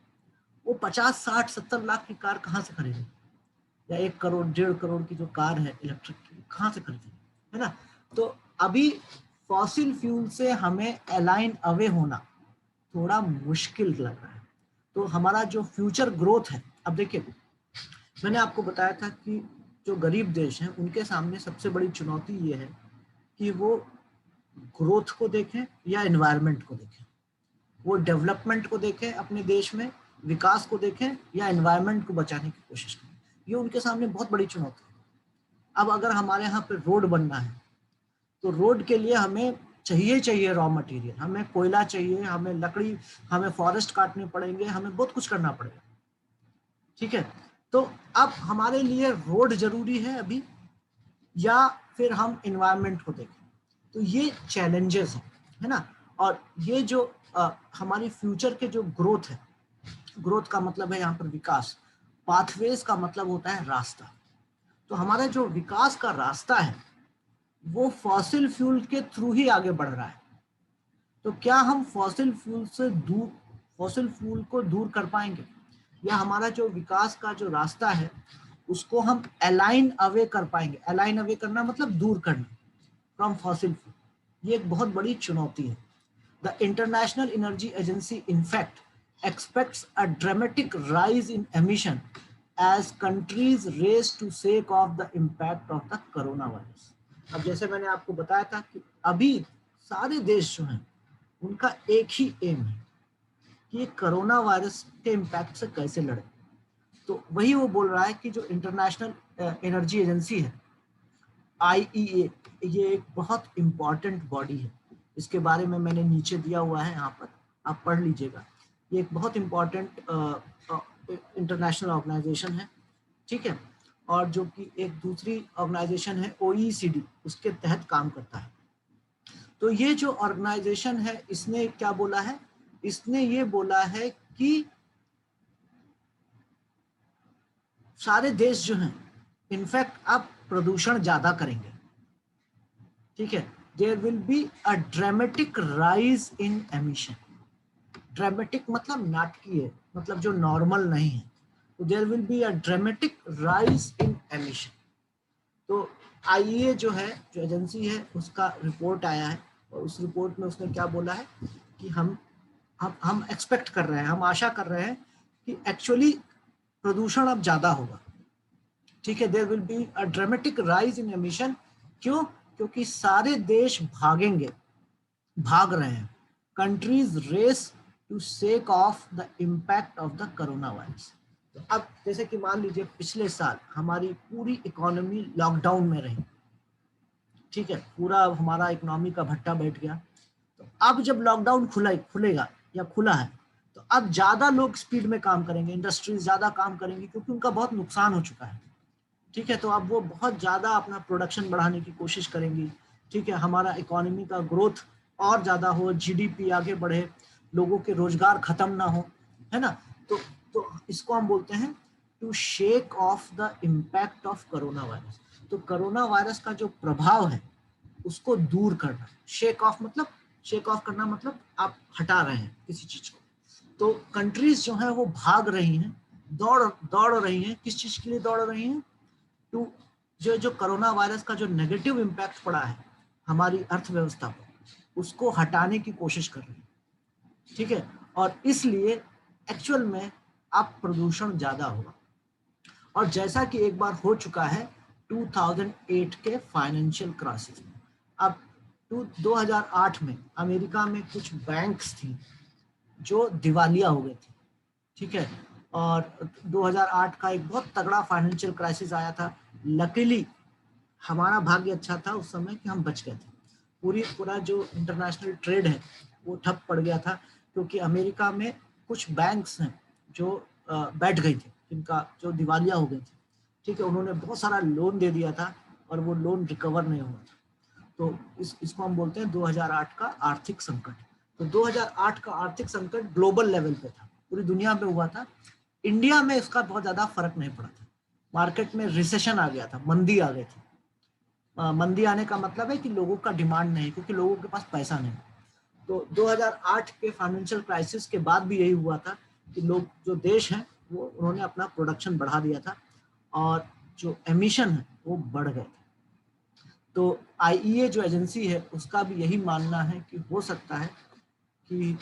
वो 50-60-70 लाख की कार कहाँ से खरीदें? या 1 करोड़ 1.5 करोड़ की जो कार है इलेक्ट्रिक की, कहाँ से खरीदें, है ना। तो अभी फॉसिल फ्यूल से हमें अलाइन अवे होना थोड़ा मुश्किल लग रहा है। तो हमारा जो फ्यूचर ग्रोथ है, अब देखिए मैंने आपको बताया था कि जो गरीब देश हैं उनके सामने सबसे बड़ी चुनौती ये है कि वो ग्रोथ को देखें या एनवायरनमेंट को देखें, वो डेवलपमेंट को देखें अपने देश में, विकास को देखें या एनवायरनमेंट को बचाने की कोशिश करें। ये उनके सामने बहुत बड़ी चुनौती है। अब अगर हमारे यहाँ पे रोड बनना है तो रोड के लिए हमें चाहिए रॉ मटेरियल, हमें कोयला चाहिए, हमें लकड़ी, हमें फॉरेस्ट काटने पड़ेंगे, हमें बहुत कुछ करना पड़ेगा, ठीक है। तो अब हमारे लिए रोड जरूरी है अभी, या फिर हम इन्वायरमेंट को देखें? तो ये चैलेंजेस है ना। और ये जो हमारी फ्यूचर के जो ग्रोथ है, ग्रोथ का मतलब है यहाँ पर विकास, पाथवेज का मतलब होता है रास्ता। तो हमारा जो विकास का रास्ता है वो फॉसिल फ्यूल के थ्रू ही आगे बढ़ रहा है। तो क्या हम फॉसिल फ्यूल से दूर, फॉसिल फ्यूल को दूर कर पाएंगे, या हमारा जो विकास का जो रास्ता है उसको हम अलाइन अवे कर पाएंगे? अलाइन अवे करना मतलब दूर करना फ्रॉम फॉसिल फ्यूल। ये एक बहुत बड़ी चुनौती है। The international energy agency in fact expects a dramatic rise in emission as countries race to shake off the impact of the coronavirus। अब जैसे मैंने आपको बताया था कि अभी सारे देश जो हैं उनका एक ही एम है कि कोरोना वायरस के इम्पैक्ट से कैसे लड़े। तो वही वो बोल रहा है कि जो इंटरनेशनल एनर्जी एजेंसी है IEA, ये एक बहुत इम्पॉर्टेंट बॉडी है। इसके बारे में मैंने नीचे दिया हुआ है, यहाँ पर आप पढ़ लीजिएगा। ये एक बहुत इम्पॉर्टेंट इंटरनेशनल ऑर्गेनाइजेशन है, ठीक है। और जो कि एक दूसरी ऑर्गेनाइजेशन है OECD, उसके तहत काम करता है। तो ये जो ऑर्गेनाइजेशन है इसने क्या बोला है? इसने ये बोला है कि सारे देश जो हैं इनफैक्ट अब प्रदूषण ज्यादा करेंगे, ठीक है। There will be a dramatic rise in emission. Dramatic मतलब नाटकीय, मतलब जो नॉर्मल नहीं है। तो there will be a dramatic rise in emission. तो IEA जो है, जो एजेंसी है, उसका रिपोर्ट आया है और उस रिपोर्ट में उसने क्या बोला है कि हम एक्सपेक्ट कर रहे हैं, हम आशा कर रहे हैं कि एक्चुअली प्रदूषण अब ज्यादा होगा, ठीक है। There will be a dramatic rise in emission. क्यों? क्योंकि सारे देश भागेंगे, भाग रहे हैं। Countries race to shake off the impact of the corona virus. तो अब जैसे कि मान लीजिए पिछले साल हमारी पूरी इकोनॉमी लॉकडाउन में रही, ठीक है, पूरा हमारा इकोनॉमी का भट्टा बैठ गया। तो अब जब लॉकडाउन खुलेगा या खुला है, तो अब ज्यादा लोग स्पीड में काम करेंगे, इंडस्ट्रीज ज्यादा काम करेंगी क्योंकि उनका बहुत नुकसान हो चुका है, ठीक है। तो अब वो बहुत ज्यादा अपना प्रोडक्शन बढ़ाने की कोशिश करेंगी, ठीक है, हमारा इकोनॉमी का ग्रोथ और ज्यादा हो, जीडीपी आगे बढ़े, लोगों के रोजगार खत्म ना हो, है ना। तो इसको हम बोलते हैं to shake off the impact of corona virus. तो कोरोना वायरस का जो प्रभाव है उसको दूर करना। शेक ऑफ करना मतलब आप हटा रहे हैं किसी चीज को। तो कंट्रीज जो है वो भाग रही हैं, दौड़ रही हैं, किस चीज के लिए दौड़ रही हैं? टू जो कोरोना वायरस का जो नेगेटिव इम्पैक्ट पड़ा है हमारी अर्थव्यवस्था पर, उसको हटाने की कोशिश कर रही है, ठीक है। और इसलिए एक्चुअल में अब प्रदूषण ज्यादा होगा। और जैसा कि एक बार हो चुका है 2008 के फाइनेंशियल क्राइसिस में। अब 2008 में अमेरिका में कुछ बैंक्स थी जो दिवालिया हो गई थी, ठीक है। और 2008 का एक बहुत तगड़ा फाइनेंशियल क्राइसिस आया था। लकीली हमारा भाग्य अच्छा था उस समय कि हम बच गए थे। पूरा जो इंटरनेशनल ट्रेड है वो ठप पड़ गया था, क्योंकि अमेरिका में कुछ बैंक्स हैं जो बैठ गई थी, जिनका जो दिवालिया हो गई थी, ठीक है। उन्होंने बहुत सारा लोन दे दिया था और वो लोन रिकवर नहीं हुआ था। तो इसको हम बोलते हैं 2008 का आर्थिक संकट। तो 2008 का आर्थिक संकट ग्लोबल लेवल पे था, पूरी दुनिया में हुआ था। इंडिया में इसका बहुत ज्यादा फर्क नहीं पड़ा था। मार्केट में रिसेशन आ गया था, मंदी आ गई थी। मंदी आने का मतलब है कि लोगों का डिमांड नहीं, क्योंकि लोगों के पास पैसा नहीं। तो 2008 के फाइनेंशियल क्राइसिस के बाद भी यही हुआ था कि लोग, जो देश हैं, वो उन्होंने अपना प्रोडक्शन बढ़ा दिया था और जो एमिशन है वो बढ़ गए थे। तो आईईए जो एजेंसी है उसका भी यही मानना है कि हो सकता है कि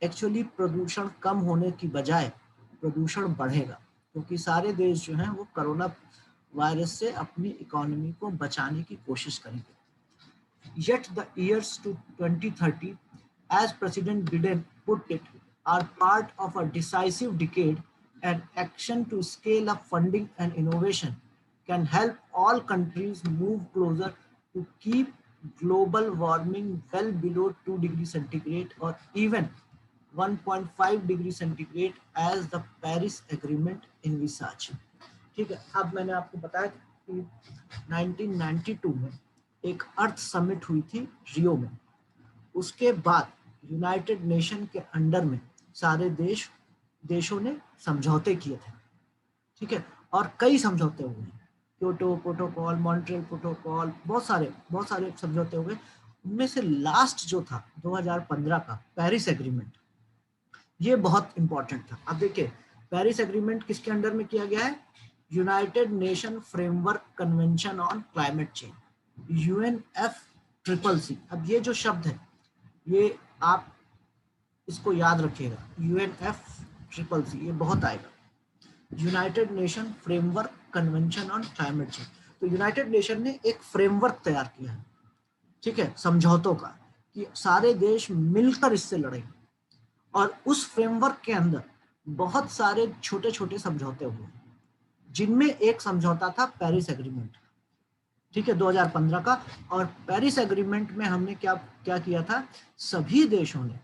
एक्चुअली प्रदूषण कम होने की बजाय प्रदूषण बढ़ेगा, क्योंकि सारे देश जो हैं वो कोरोना वायरस से अपनी इकोनॉमी को बचाने की कोशिश करेंगे। Yet the years to 2030, as President Biden put it, are part of a decisive decade, and action to scale up funding and innovation can help all countries move closer to keep global warming well below 2 degrees centigrade or even 1.5 degree centigrade as the Paris agreement envisage। ठीक है, अब मैंने आपको बताया कि 1992 में एक अर्थ summit हुई थी रियो में। उसके बाद यूनाइटेड नेशन के अंडर में सारे देशों ने समझौते किए थे, ठीक है। और कई समझौते हुए हैं, क्योटो प्रोटोकॉल, मॉन्ट्रियल प्रोटोकॉल, बहुत सारे समझौते हुए। उनमें से लास्ट जो था 2015 का पेरिस एग्रीमेंट, ये बहुत इंपॉर्टेंट था। अब देखिए, पेरिस एग्रीमेंट किसके अंडर में किया गया है? United nation framework convention on climate change, UNFCCC। अब ये जो शब्द है, ये आप इसको याद रखिएगा, UNFCCC, ये बहुत आएगा। United nation framework convention on climate change. तो यूनाइटेड नेशन ने एक फ्रेमवर्क तैयार किया है, ठीक है, समझौतों का, कि सारे देश मिलकर इससे लड़ेंगे। और उस फ्रेमवर्क के अंदर बहुत सारे छोटे छोटे समझौते हुए, जिनमें एक समझौता था पेरिस एग्रीमेंट, ठीक है, 2015 का। और पेरिस एग्रीमेंट में हमने क्या क्या किया था? सभी देशों ने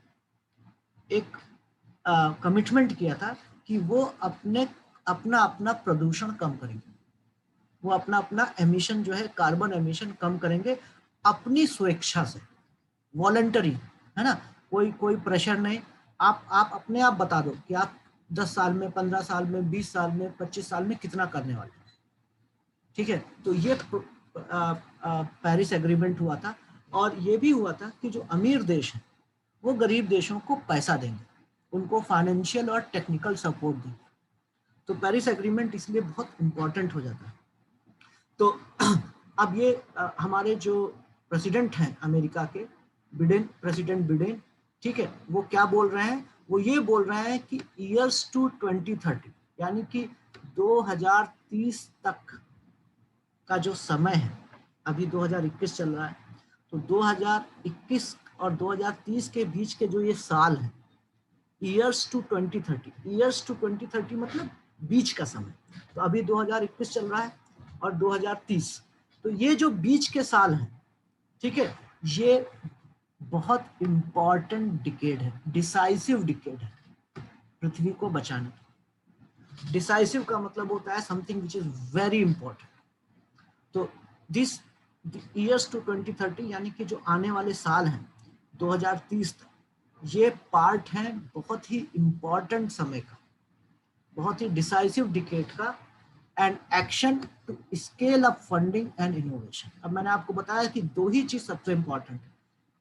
एक कमिटमेंट किया था कि वो अपना अपना प्रदूषण कम करेंगे, वो अपना अपना एमिशन जो है, कार्बन एमिशन कम करेंगे अपनी स्वेच्छा से, वॉलंटरी, है ना, कोई प्रेशर नहीं। आप अपने आप बता दो कि आप 10 साल में, 15 साल में, 20 साल में, 25 साल में कितना करने वाले, ठीक है। तो ये पेरिस एग्रीमेंट हुआ था। और ये भी हुआ था कि जो अमीर देश हैं वो गरीब देशों को पैसा देंगे, उनको फाइनेंशियल और टेक्निकल सपोर्ट देंगे। तो पेरिस एग्रीमेंट इसलिए बहुत इंपॉर्टेंट हो जाता है। तो अब ये हमारे जो प्रेसिडेंट हैं अमेरिका के, प्रेसिडेंट बिडेन, ठीक है, वो क्या बोल रहे हैं? वो ये बोल रहे हैं कि ईयर्स टू 2030, यानी कि 2030 तक का जो समय है, अभी 2021 चल रहा है, तो 2021 और 2030 के बीच के जो ये साल हैं, ईयर्स टू 2030, ईयर्स टू 2030 मतलब बीच का समय। तो अभी 2021 चल रहा है और 2030, तो ये जो बीच के साल हैं, ठीक है, ये बहुत इंपॉर्टेंट डिकेड है, डिसाइसिव डिकेड है पृथ्वी को बचाने की। डिसाइसिव का मतलब होता है something which is very important. तो दिस ईयर्स टू 2030 यानी कि जो आने वाले साल हैं 2030 तक, ये पार्ट है बहुत ही इंपॉर्टेंट समय का, बहुत ही डिसाइसिव डिकेड का, and action to scale up funding and innovation. अब मैंने आपको बताया कि दो ही चीज सबसे इंपॉर्टेंट है,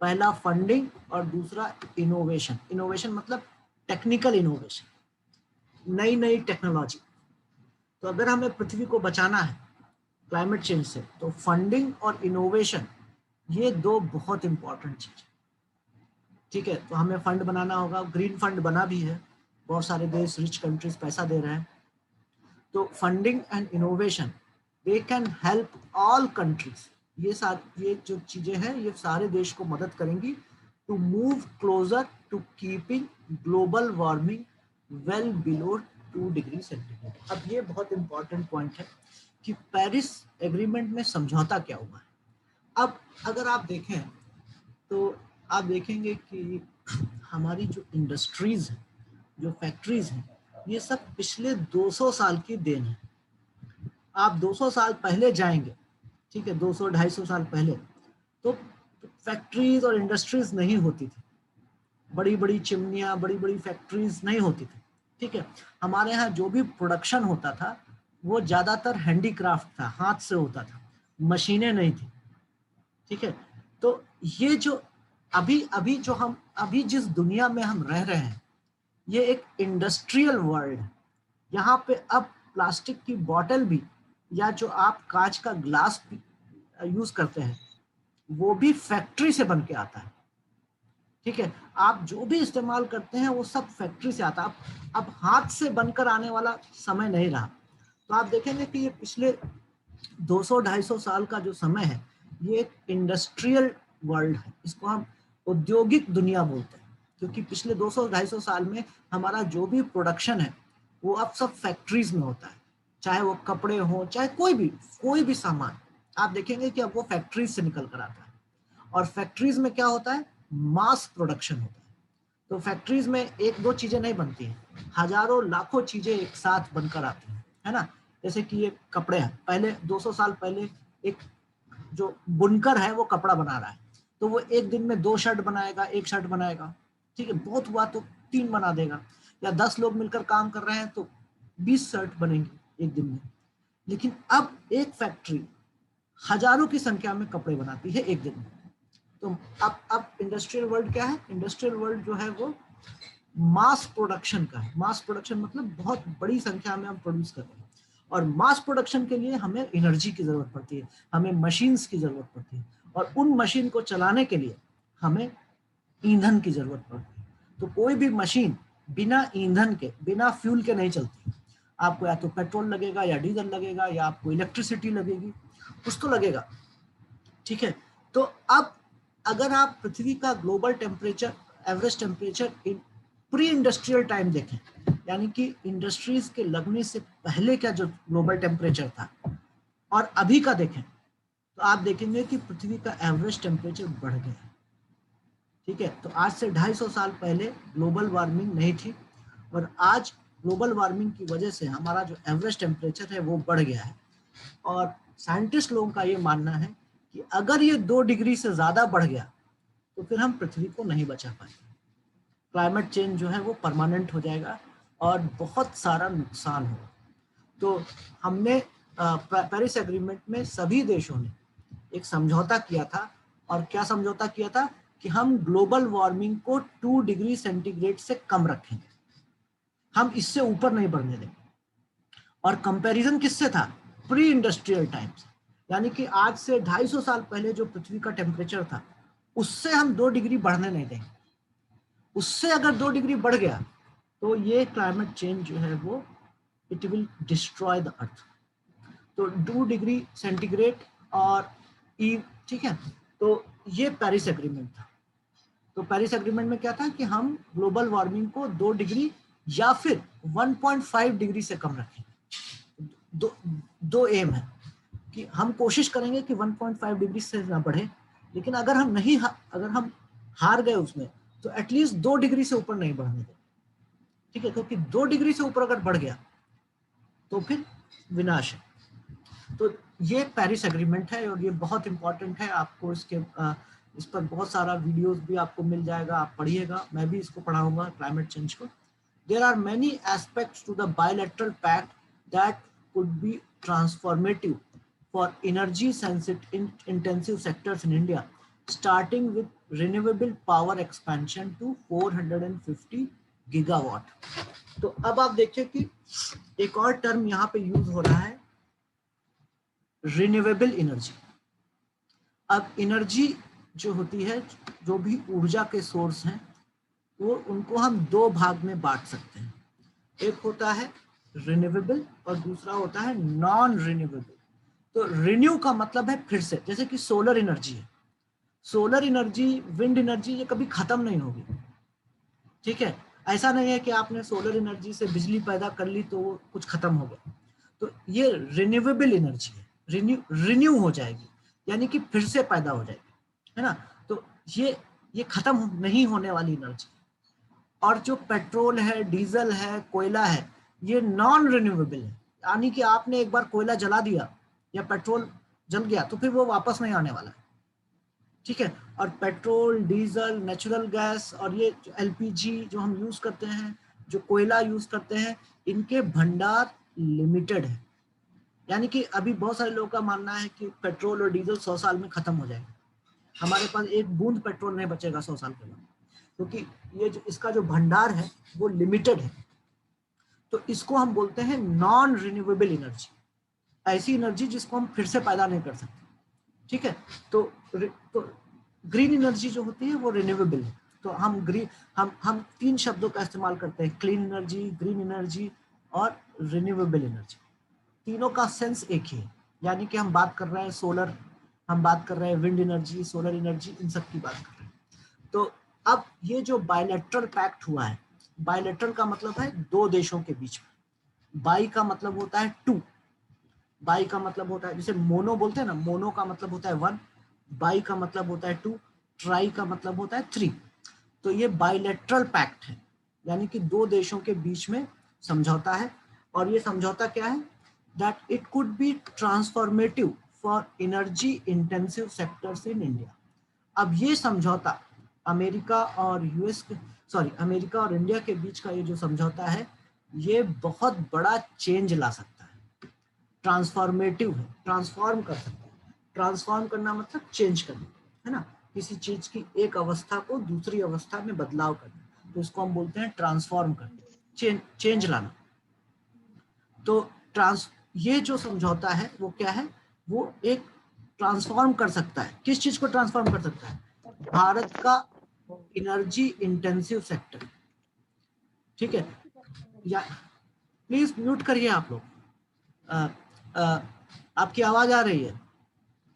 पहला फंडिंग और दूसरा इनोवेशन। इनोवेशन मतलब टेक्निकल इनोवेशन, नई नई टेक्नोलॉजी। तो अगर हमें पृथ्वी को बचाना है क्लाइमेट चेंज से, तो फंडिंग और इनोवेशन ये दो बहुत इंपॉर्टेंट चीज, ठीक है। तो हमें फंड बनाना होगा, ग्रीन फंड बना भी है, बहुत सारे देश, रिच कंट्रीज पैसा दे रहे हैं। तो funding and innovation they can help all countries, ये जो चीजें हैं ये सारे देश को मदद करेंगी to move closer to keeping global warming well below 2 degree centigrade. अब ये बहुत इंपॉर्टेंट पॉइंट है कि पेरिस एग्रीमेंट में समझौता क्या हुआ है। अब अगर आप देखें तो आप देखेंगे कि हमारी जो इंडस्ट्रीज हैं, जो फैक्ट्रीज हैं, ये सब पिछले 200 साल की देन है। आप 200 साल पहले जाएंगे, ठीक है, 200-250 साल पहले, तो फैक्ट्रीज और इंडस्ट्रीज नहीं होती थी, बड़ी बड़ी चिमनियाँ, बड़ी बड़ी फैक्ट्रीज नहीं होती थी, ठीक है। हमारे यहाँ जो भी प्रोडक्शन होता था वो ज़्यादातर हैंडीक्राफ्ट था, हाथ से होता था, मशीनें नहीं थी, ठीक है। तो ये जो अभी अभी जो हम अभी जिस दुनिया में हम रह रहे हैं, ये एक इंडस्ट्रियल वर्ल्ड है। यहाँ पे अब प्लास्टिक की बॉटल भी, या जो आप कांच का ग्लास यूज करते हैं, वो भी फैक्ट्री से बन के आता है, ठीक है। आप जो भी इस्तेमाल करते हैं वो सब फैक्ट्री से आता है। अब हाथ से बनकर आने वाला समय नहीं रहा। तो आप देखेंगे कि ये पिछले 200-250 साल का जो समय है, ये एक इंडस्ट्रियल वर्ल्ड है, इसको हम औद्योगिक दुनिया बोलते हैं, क्योंकि पिछले 200-250 साल में हमारा जो भी प्रोडक्शन है वो अब सब फैक्ट्रीज में होता है, चाहे वो कपड़े हो, चाहे कोई भी सामान। आप देखेंगे कि अब वो फैक्ट्रीज से निकल कर आता है, और फैक्ट्रीज में क्या होता है, मास प्रोडक्शन होता है। तो फैक्ट्रीज में एक दो चीजें नहीं बनती हैं, हजारों लाखों चीजें एक साथ बनकर आती हैं, है ना। जैसे कि ये कपड़े हैं, पहले 200 साल पहले एक जो बुनकर है वो कपड़ा बना रहा है, तो वो एक दिन में 2 शर्ट बनाएगा, 1 शर्ट बनाएगा, ठीक है, बहुत हुआ तो 3 बना देगा। या 10 लोग मिलकर काम कर रहे हैं तो 20 शर्ट बनेंगे एक दिन में। लेकिन अब एक फैक्ट्री हजारों की संख्या में कपड़े बनाती है एक दिन में। तो अब इंडस्ट्रियल वर्ल्ड क्या है, इंडस्ट्रियल वर्ल्ड जो है वो मास प्रोडक्शन का है। मास प्रोडक्शन मतलब बहुत बड़ी संख्या में हम प्रोड्यूस कर रहे हैं, और मास प्रोडक्शन के लिए हमें एनर्जी की जरूरत पड़ती है, हमें मशीन्स की जरूरत पड़ती है, और उन मशीन को चलाने के लिए हमें ईंधन की जरूरत पड़ती है। तो कोई भी मशीन बिना ईंधन के, बिना फ्यूल के नहीं चलती। आपको या तो पेट्रोल लगेगा, या डीजल लगेगा, या आपको इलेक्ट्रिसिटी लगेगी, कुछ तो लगेगा, ठीक है। तो अब अगर आप पृथ्वी का global temperature, average temperature in pre industrial time देखें, यानी कि इंडस्ट्रीज के लगने से पहले का जो ग्लोबल टेम्परेचर था, और अभी का देखें, तो आप देखेंगे कि पृथ्वी का एवरेज टेम्परेचर बढ़ गया है, ठीक है। तो आज से 250 साल पहले ग्लोबल वार्मिंग नहीं थी, और आज ग्लोबल वार्मिंग की वजह से हमारा जो एवरेज टेम्परेचर है वो बढ़ गया है। और साइंटिस्ट लोगों का ये मानना है कि अगर ये 2 डिग्री से ज्यादा बढ़ गया तो फिर हम पृथ्वी को नहीं बचा पाएंगे। क्लाइमेट चेंज जो है वो परमानेंट हो जाएगा और बहुत सारा नुकसान होगा। तो हमने पेरिस एग्रीमेंट में सभी देशों ने एक समझौता किया था, और क्या समझौता किया था कि हम ग्लोबल वार्मिंग को 2 डिग्री सेंटीग्रेड से कम रखेंगे, हम इससे ऊपर नहीं बढ़ने देंगे। और कंपैरिजन किससे था, प्री इंडस्ट्रियल टाइम्स, यानी कि आज से 250 साल पहले जो पृथ्वी का टेम्परेचर था उससे हम 2 डिग्री बढ़ने नहीं देंगे। उससे अगर 2 डिग्री बढ़ गया तो ये क्लाइमेट चेंज जो है वो it will destroy the earth. तो 2 डिग्री सेंटीग्रेड और ई, ठीक है। तो ये पेरिस एग्रीमेंट था। तो पेरिस एग्रीमेंट में क्या था कि हम ग्लोबल वार्मिंग को 2 डिग्री या फिर 1.5 डिग्री से कम रखें। दो एम है कि हम कोशिश करेंगे कि 1.5 डिग्री से ना बढ़े, लेकिन अगर हम हार गए उसमें तो एटलीस्ट 2 डिग्री से ऊपर नहीं बढ़ने दें, ठीक है, क्योंकि 2 डिग्री से ऊपर अगर बढ़ गया तो फिर विनाश है। तो ये पेरिस एग्रीमेंट है और ये बहुत इंपॉर्टेंट है। आपको इस पर बहुत सारा वीडियोस भी आपको मिल जाएगा, आप पढ़िएगा, मैं भी इसको पढ़ाऊंगा क्लाइमेट चेंज को। There are many aspects to the bilateral pact that could be transformative for energy intensive sectors in India, starting with renewable power expansion to 450 gigawatt. तो अब आप देखिए कि एक और टर्म यहाँ पे यूज हो रहा है, रिन्यूएबल एनर्जी। अब एनर्जी जो होती है, जो भी ऊर्जा के सोर्स हैं, वो उनको हम 2 भाग में बांट सकते हैं। एक होता है रिन्यूएबल और दूसरा होता है नॉन रिन्यूएबल। तो रिन्यू का मतलब है फिर से, जैसे कि सोलर एनर्जी है, सोलर एनर्जी, विंड एनर्जी, ये कभी खत्म नहीं होगी, ठीक है। ऐसा नहीं है कि आपने सोलर एनर्जी से बिजली पैदा कर ली तो वो कुछ खत्म हो गया। तो ये रिन्यूएबल एनर्जी है, रिन्यू हो जाएगी, यानी कि फिर से पैदा हो जाएगी, है ना। तो ये खत्म नहीं होने वाली एनर्जी। और जो पेट्रोल है, डीजल है, कोयला है, ये नॉन रिन्यूएबल है, यानी कि आपने एक बार कोयला जला दिया या पेट्रोल जल गया तो फिर वो वापस नहीं आने वाला है, ठीक है। और पेट्रोल, डीजल, नेचुरल गैस और ये एलपीजी जो हम यूज करते हैं, जो कोयला यूज करते हैं, इनके भंडार लिमिटेड है। यानी कि अभी बहुत सारे लोगों का मानना है कि पेट्रोल और डीजल 100 साल में खत्म हो जाएगा, हमारे पास एक बूंद पेट्रोल नहीं बचेगा 100 साल के बाद, क्योंकि ये जो इसका जो भंडार है वो लिमिटेड है। तो इसको हम बोलते हैं नॉन रिन्यूएबल एनर्जी, ऐसी एनर्जी जिसको हम फिर से पैदा नहीं कर सकते, ठीक है। तो ग्रीन एनर्जी जो होती है वो रिन्यूएबल है। तो हम 3 शब्दों का इस्तेमाल करते हैं, क्लीन एनर्जी, ग्रीन एनर्जी और रिन्यूएबल एनर्जी। तीनों का सेंस एक ही है, यानी कि हम बात कर रहे हैं सोलर, हम बात कर रहे हैं विंड एनर्जी, सोलर एनर्जी, इन सब की बात कर रहे हैं। तो अब ये जो बायलैटरल पैक्ट हुआ है, बायलैटरल का मतलब है 2 देशों के बीच में, बाई का मतलब होता है 2, बाई का मतलब होता है, जैसे मोनो बोलते हैं ना, मोनो का मतलब होता है 1, बाई का मतलब होता है 2, ट्राई का मतलब होता है 3। तो ये बायलैटरल पैक्ट है, यानी कि 2 देशों के बीच में समझौता है। और ये समझौता क्या है, that it could be transformative for energy intensive sectors in India. अब ये समझौता अमेरिका और अमेरिका और इंडिया के बीच का ये जो समझौता है, ये बहुत बड़ा चेंज ला सकता है, ट्रांसफॉर्मेटिव है, ट्रांसफॉर्म कर सकता है। ट्रांसफॉर्म करना मतलब चेंज करना, है ना, किसी चीज की एक अवस्था को दूसरी अवस्था में बदलाव करना, तो इसको हम बोलते हैं ट्रांसफॉर्म करना, चेंज लाना। तो ये जो समझौता है वो क्या है, वो एक ट्रांसफॉर्म कर सकता है, किस चीज को ट्रांसफॉर्म कर सकता है, भारत का एनर्जी इंटेंसिव सेक्टर, ठीक है। या प्लीज म्यूट करिए आप लोग, आपकी आवाज आ रही है।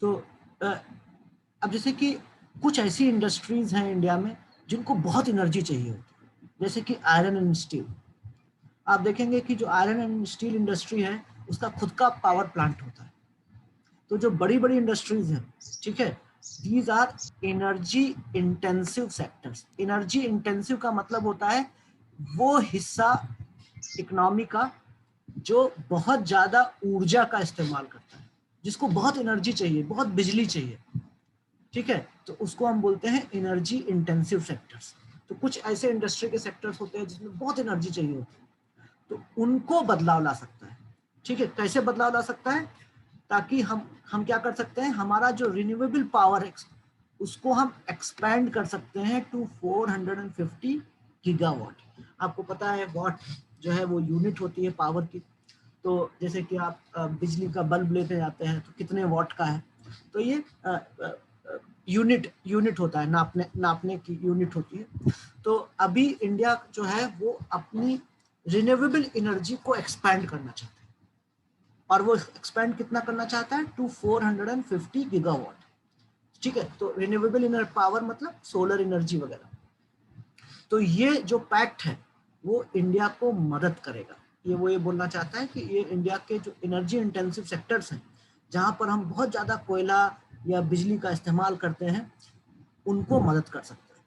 तो अब जैसे कि कुछ ऐसी इंडस्ट्रीज हैं इंडिया में जिनको बहुत एनर्जी चाहिए होती है, जैसे कि आयरन एंड स्टील। आप देखेंगे कि जो आयरन एंड स्टील इंडस्ट्री है उसका खुद का पावर प्लांट होता है। तो जो बड़ी बड़ी इंडस्ट्रीज हैं, ठीक है, these are energy intensive sectors. Energy intensive का मतलब होता है वो हिस्सा इकोनॉमी का जो बहुत ज्यादा ऊर्जा का इस्तेमाल करता है, जिसको बहुत एनर्जी चाहिए, बहुत बिजली चाहिए, ठीक है, तो उसको हम बोलते हैं एनर्जी इंटेंसिव सेक्टर्स। तो कुछ ऐसे इंडस्ट्री के सेक्टर्स होते हैं जिसमें बहुत एनर्जी चाहिए होती है, तो उनको बदलाव ला सकता है, ठीक है। कैसे बदलाव ला सकता है, ताकि हम क्या कर सकते हैं, हमारा जो रिन्यूएबल पावर है उसको हम एक्सपैंड कर सकते हैं टू 450 गीगावाट। आपको पता है वॉट जो है वो यूनिट होती है पावर की। तो जैसे कि आप बिजली का बल्ब लेते जाते हैं तो कितने वॉट का है, तो ये यूनिट होता है, नापने की यूनिट होती है। तो अभी इंडिया जो है वो अपनी रिन्यूएबल एनर्जी को एक्सपैंड करना चाहता है, और वो एक्सपैंड कितना करना चाहता है, टू 450 गीगावाट, ठीक है। तो रिन्यूएबल एनर्जी पावर मतलब सोलर एनर्जी वगैरह, तो ये जो पैक्ट है वो इंडिया को मदद करेगा। ये बोलना चाहता है कि ये इंडिया के जो एनर्जी इंटेंसिव सेक्टर्स हैं, जहां पर हम बहुत ज्यादा कोयला या बिजली का इस्तेमाल करते हैं, उनको मदद कर सकता है।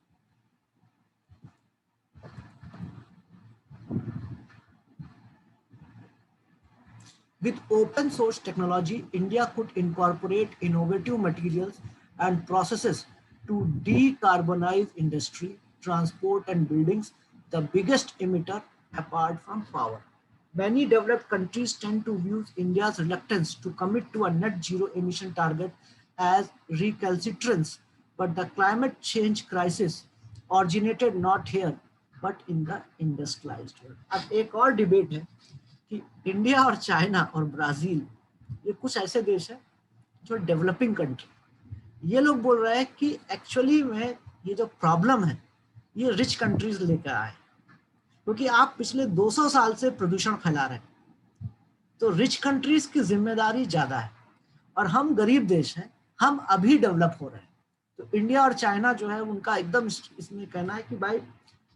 With open source technology, India could incorporate innovative materials and processes to decarbonize industry, transport and buildings, the biggest emitter apart from power. Many developed countries tend to view India's reluctance to commit to a net zero emission target as recalcitrance, but the climate change crisis originated not here but in the industrialized world. अब एक और debate है कि India और China और Brazil, ये कुछ ऐसे देश हैं जो डेवलपिंग कंट्री, ये लोग बोल रहे हैं कि एक्चुअली में ये जो प्रॉब्लम है ये रिच कंट्रीज लेकर आए, क्योंकि आप पिछले 200 साल से प्रदूषण फैला रहे हैं, तो रिच कंट्रीज की जिम्मेदारी ज्यादा है और हम गरीब देश हैं, हम अभी डेवलप हो रहे हैं। तो इंडिया और चाइना जो है उनका एकदम इसमें कहना है कि भाई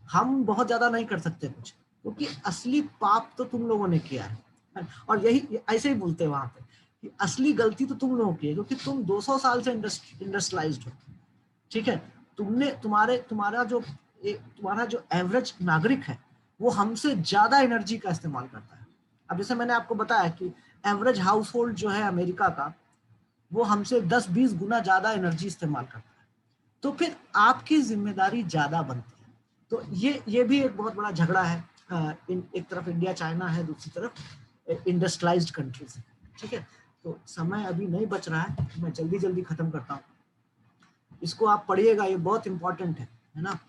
हम बहुत ज्यादा नहीं कर सकते कुछ, क्योंकि असली पाप तो तुम लोगों ने किया है। और यही ऐसे ही बोलते हैं वहां पे कि असली गलती तो तुम लोगों की है, क्योंकि तुम 200 साल से इंडस्ट्रियलाइज्ड हो, ठीक है। तुम्हारा जो एवरेज नागरिक है वो हमसे ज्यादा एनर्जी का इस्तेमाल करता है। अब जैसे मैंने आपको बताया कि एवरेज हाउस होल्ड जो है अमेरिका का, वो हमसे 10-20 गुना ज्यादा एनर्जी इस्तेमाल करता है, तो फिर आपकी जिम्मेदारी ज्यादा बनती है। तो ये भी एक बहुत बड़ा झगड़ा है। एक तरफ इंडिया चाइना है, दूसरी तरफ इंडस्ट्रियलाइज्ड कंट्रीज है, ठीक है। तो समय अभी नहीं बच रहा है, मैं जल्दी जल्दी खत्म करता हूँ। इसको आप पढ़िएगा, ये बहुत इंपॉर्टेंट है ना।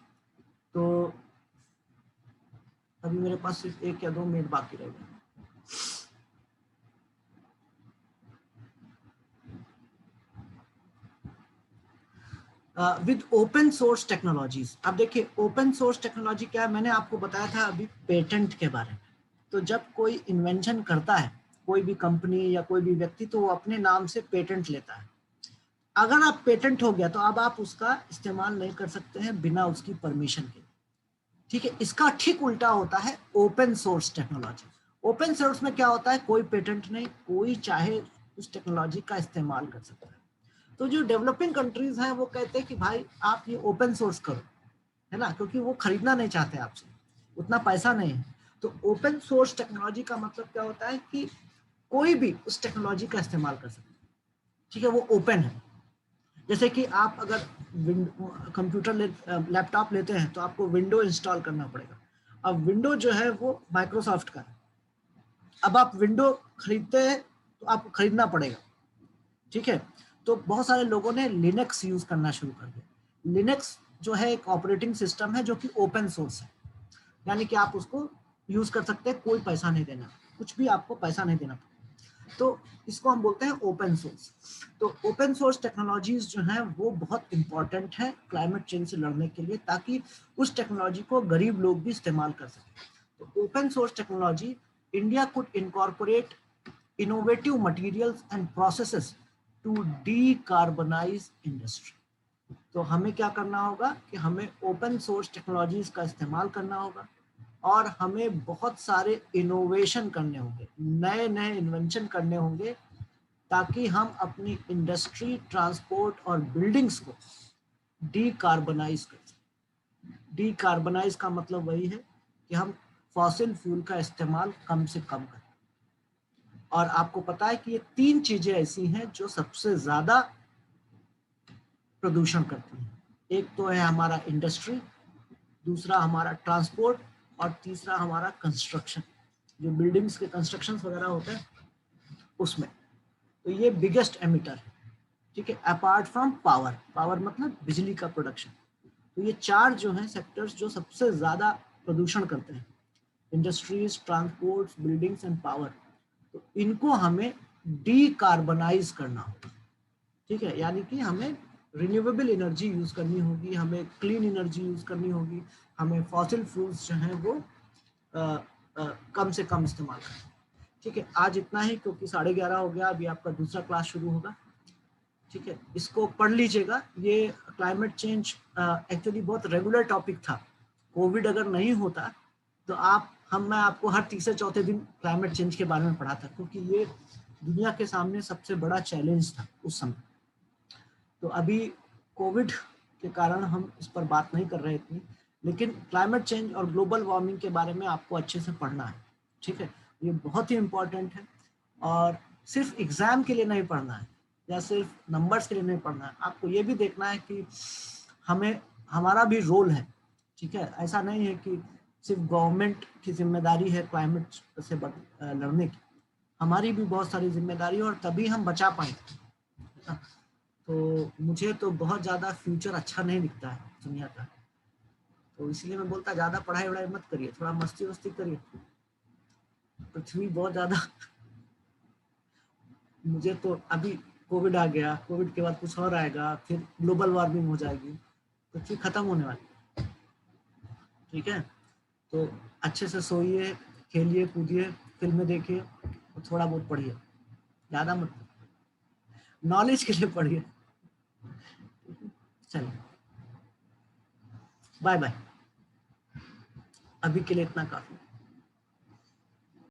तो अभी मेरे पास सिर्फ 1 या 2 मिनट बाकी रह गए। विद ओपन सोर्स टेक्नोलॉजीज, अब देखिए ओपन सोर्स टेक्नोलॉजी क्या है, मैंने आपको बताया था अभी पेटेंट के बारे में। तो जब कोई इन्वेंशन करता है, कोई भी कंपनी या कोई भी व्यक्ति, तो वो अपने नाम से पेटेंट लेता है। अगर आप पेटेंट हो गया तो अब आप उसका इस्तेमाल नहीं कर सकते हैं बिना उसकी परमिशन के, ठीक है। इसका ठीक उल्टा होता है open source technology. Open source में क्या होता है, कोई पेटेंट नहीं, कोई चाहे उस टेक्नोलॉजी का इस्तेमाल कर सकता है। तो जो डेवलपिंग कंट्रीज हैं वो कहते हैं कि भाई आप ये ओपन सोर्स करो, है ना, क्योंकि वो खरीदना नहीं चाहते आपसे, उतना पैसा नहीं है। तो ओपन सोर्स टेक्नोलॉजी का मतलब क्या होता है कि कोई भी उस टेक्नोलॉजी का इस्तेमाल कर सकता है, ठीक है, वो ओपन है। जैसे कि आप अगर कंप्यूटर लैपटॉप लेते हैं तो आपको विंडो इंस्टॉल करना पड़ेगा। अब विंडो जो है वो माइक्रोसॉफ्ट का है, अब आप विंडो खरीदते हैं तो आपको खरीदना पड़ेगा, ठीक है। तो बहुत सारे लोगों ने लिनक्स यूज करना शुरू कर दिया। लिनक्स जो है एक ऑपरेटिंग सिस्टम है जो कि ओपन सोर्स है, यानी कि आप उसको यूज कर सकते हैं, कोई पैसा नहीं देना, कुछ भी आपको पैसा नहीं देना पड़ेगा। तो इसको हम बोलते हैं ओपन सोर्स। तो ओपन सोर्स टेक्नोलॉजीज जो हैं वो बहुत इंपॉर्टेंट है क्लाइमेट चेंज से लड़ने के लिए, ताकि उस टेक्नोलॉजी को गरीब लोग भी इस्तेमाल कर सकें। तो open source technology, India could incorporate innovative materials and processes to decarbonise industry. तो हमें क्या करना होगा कि हमें ओपन सोर्स टेक्नोलॉजीज का इस्तेमाल करना होगा और हमें बहुत सारे इनोवेशन करने होंगे, नए नए इन्वेंशन करने होंगे, ताकि हम अपनी इंडस्ट्री, ट्रांसपोर्ट और बिल्डिंग्स को डीकार्बनाइज कर सकें। डीकार्बनाइज का मतलब वही है कि हम फॉसिल फ्यूल का इस्तेमाल कम से कम करें। और आपको पता है कि ये 3 चीजें ऐसी हैं जो सबसे ज्यादा प्रदूषण करती हैं। एक तो है हमारा इंडस्ट्री, दूसरा हमारा ट्रांसपोर्ट और तीसरा हमारा कंस्ट्रक्शन, जो बिल्डिंग्स के कंस्ट्रक्शन वगैरह होते हैं उसमें। तो ये बिगेस्ट एमिटर है, ठीक है, अपार्ट फ्रॉम पावर। पावर मतलब बिजली का प्रोडक्शन। तो ये 4 जो हैं सेक्टर्स जो सबसे ज्यादा प्रदूषण करते हैं, industries, transport, buildings and power. तो इनको हमें डीकार्बनाइज करना होगा, ठीक है, यानी कि हमें रिन्यूएबल एनर्जी यूज करनी होगी, हमें क्लीन एनर्जी यूज करनी होगी, हमें फॉसिल फ्यूल्स जो हैं वो कम से कम इस्तेमाल करना। ठीक है, आज इतना ही, क्योंकि 11:30 हो गया, अभी आपका दूसरा क्लास शुरू होगा, ठीक है। इसको पढ़ लीजिएगा। ये क्लाइमेट चेंज एक्चुअली बहुत रेगुलर टॉपिक था, कोविड अगर नहीं होता तो मैं आपको हर तीसरे चौथे दिन क्लाइमेट चेंज के बारे में पढ़ाता, क्योंकि ये दुनिया के सामने सबसे बड़ा चैलेंज था उस समय। तो अभी कोविड के कारण हम इस पर बात नहीं कर रहे इतनी, लेकिन क्लाइमेट चेंज और ग्लोबल वार्मिंग के बारे में आपको अच्छे से पढ़ना है, ठीक है। ये बहुत ही इम्पोर्टेंट है और सिर्फ एग्जाम के लिए नहीं पढ़ना है या सिर्फ नंबर्स के लिए नहीं पढ़ना है, आपको ये भी देखना है कि हमारा भी रोल है, ठीक है। ऐसा नहीं है कि सिर्फ गवर्नमेंट की जिम्मेदारी है क्लाइमेट से लड़ने की, हमारी भी बहुत सारी जिम्मेदारी है और तभी हम बचा पाएंगे। तो मुझे तो बहुत ज़्यादा फ्यूचर अच्छा नहीं दिखता है दुनिया का, तो इसलिए मैं बोलता ज़्यादा पढ़ाई वढ़ाई मत करिए, थोड़ा मस्ती वस्ती करिए। पृथ्वी बहुत ज़्यादा मुझे तो अभी कोविड आ गया, कोविड के बाद कुछ और आएगा, फिर ग्लोबल वार्मिंग हो जाएगी, पृथ्वी खत्म होने वाली, ठीक है। तो अच्छे से सोइए, खेलिए कूदिए, फिल्में देखिए और थोड़ा बहुत पढ़िए, ज़्यादा मत, नॉलेज के लिए पढ़िए। चलिए, बाय बाय, अभी के लिए इतना काफी।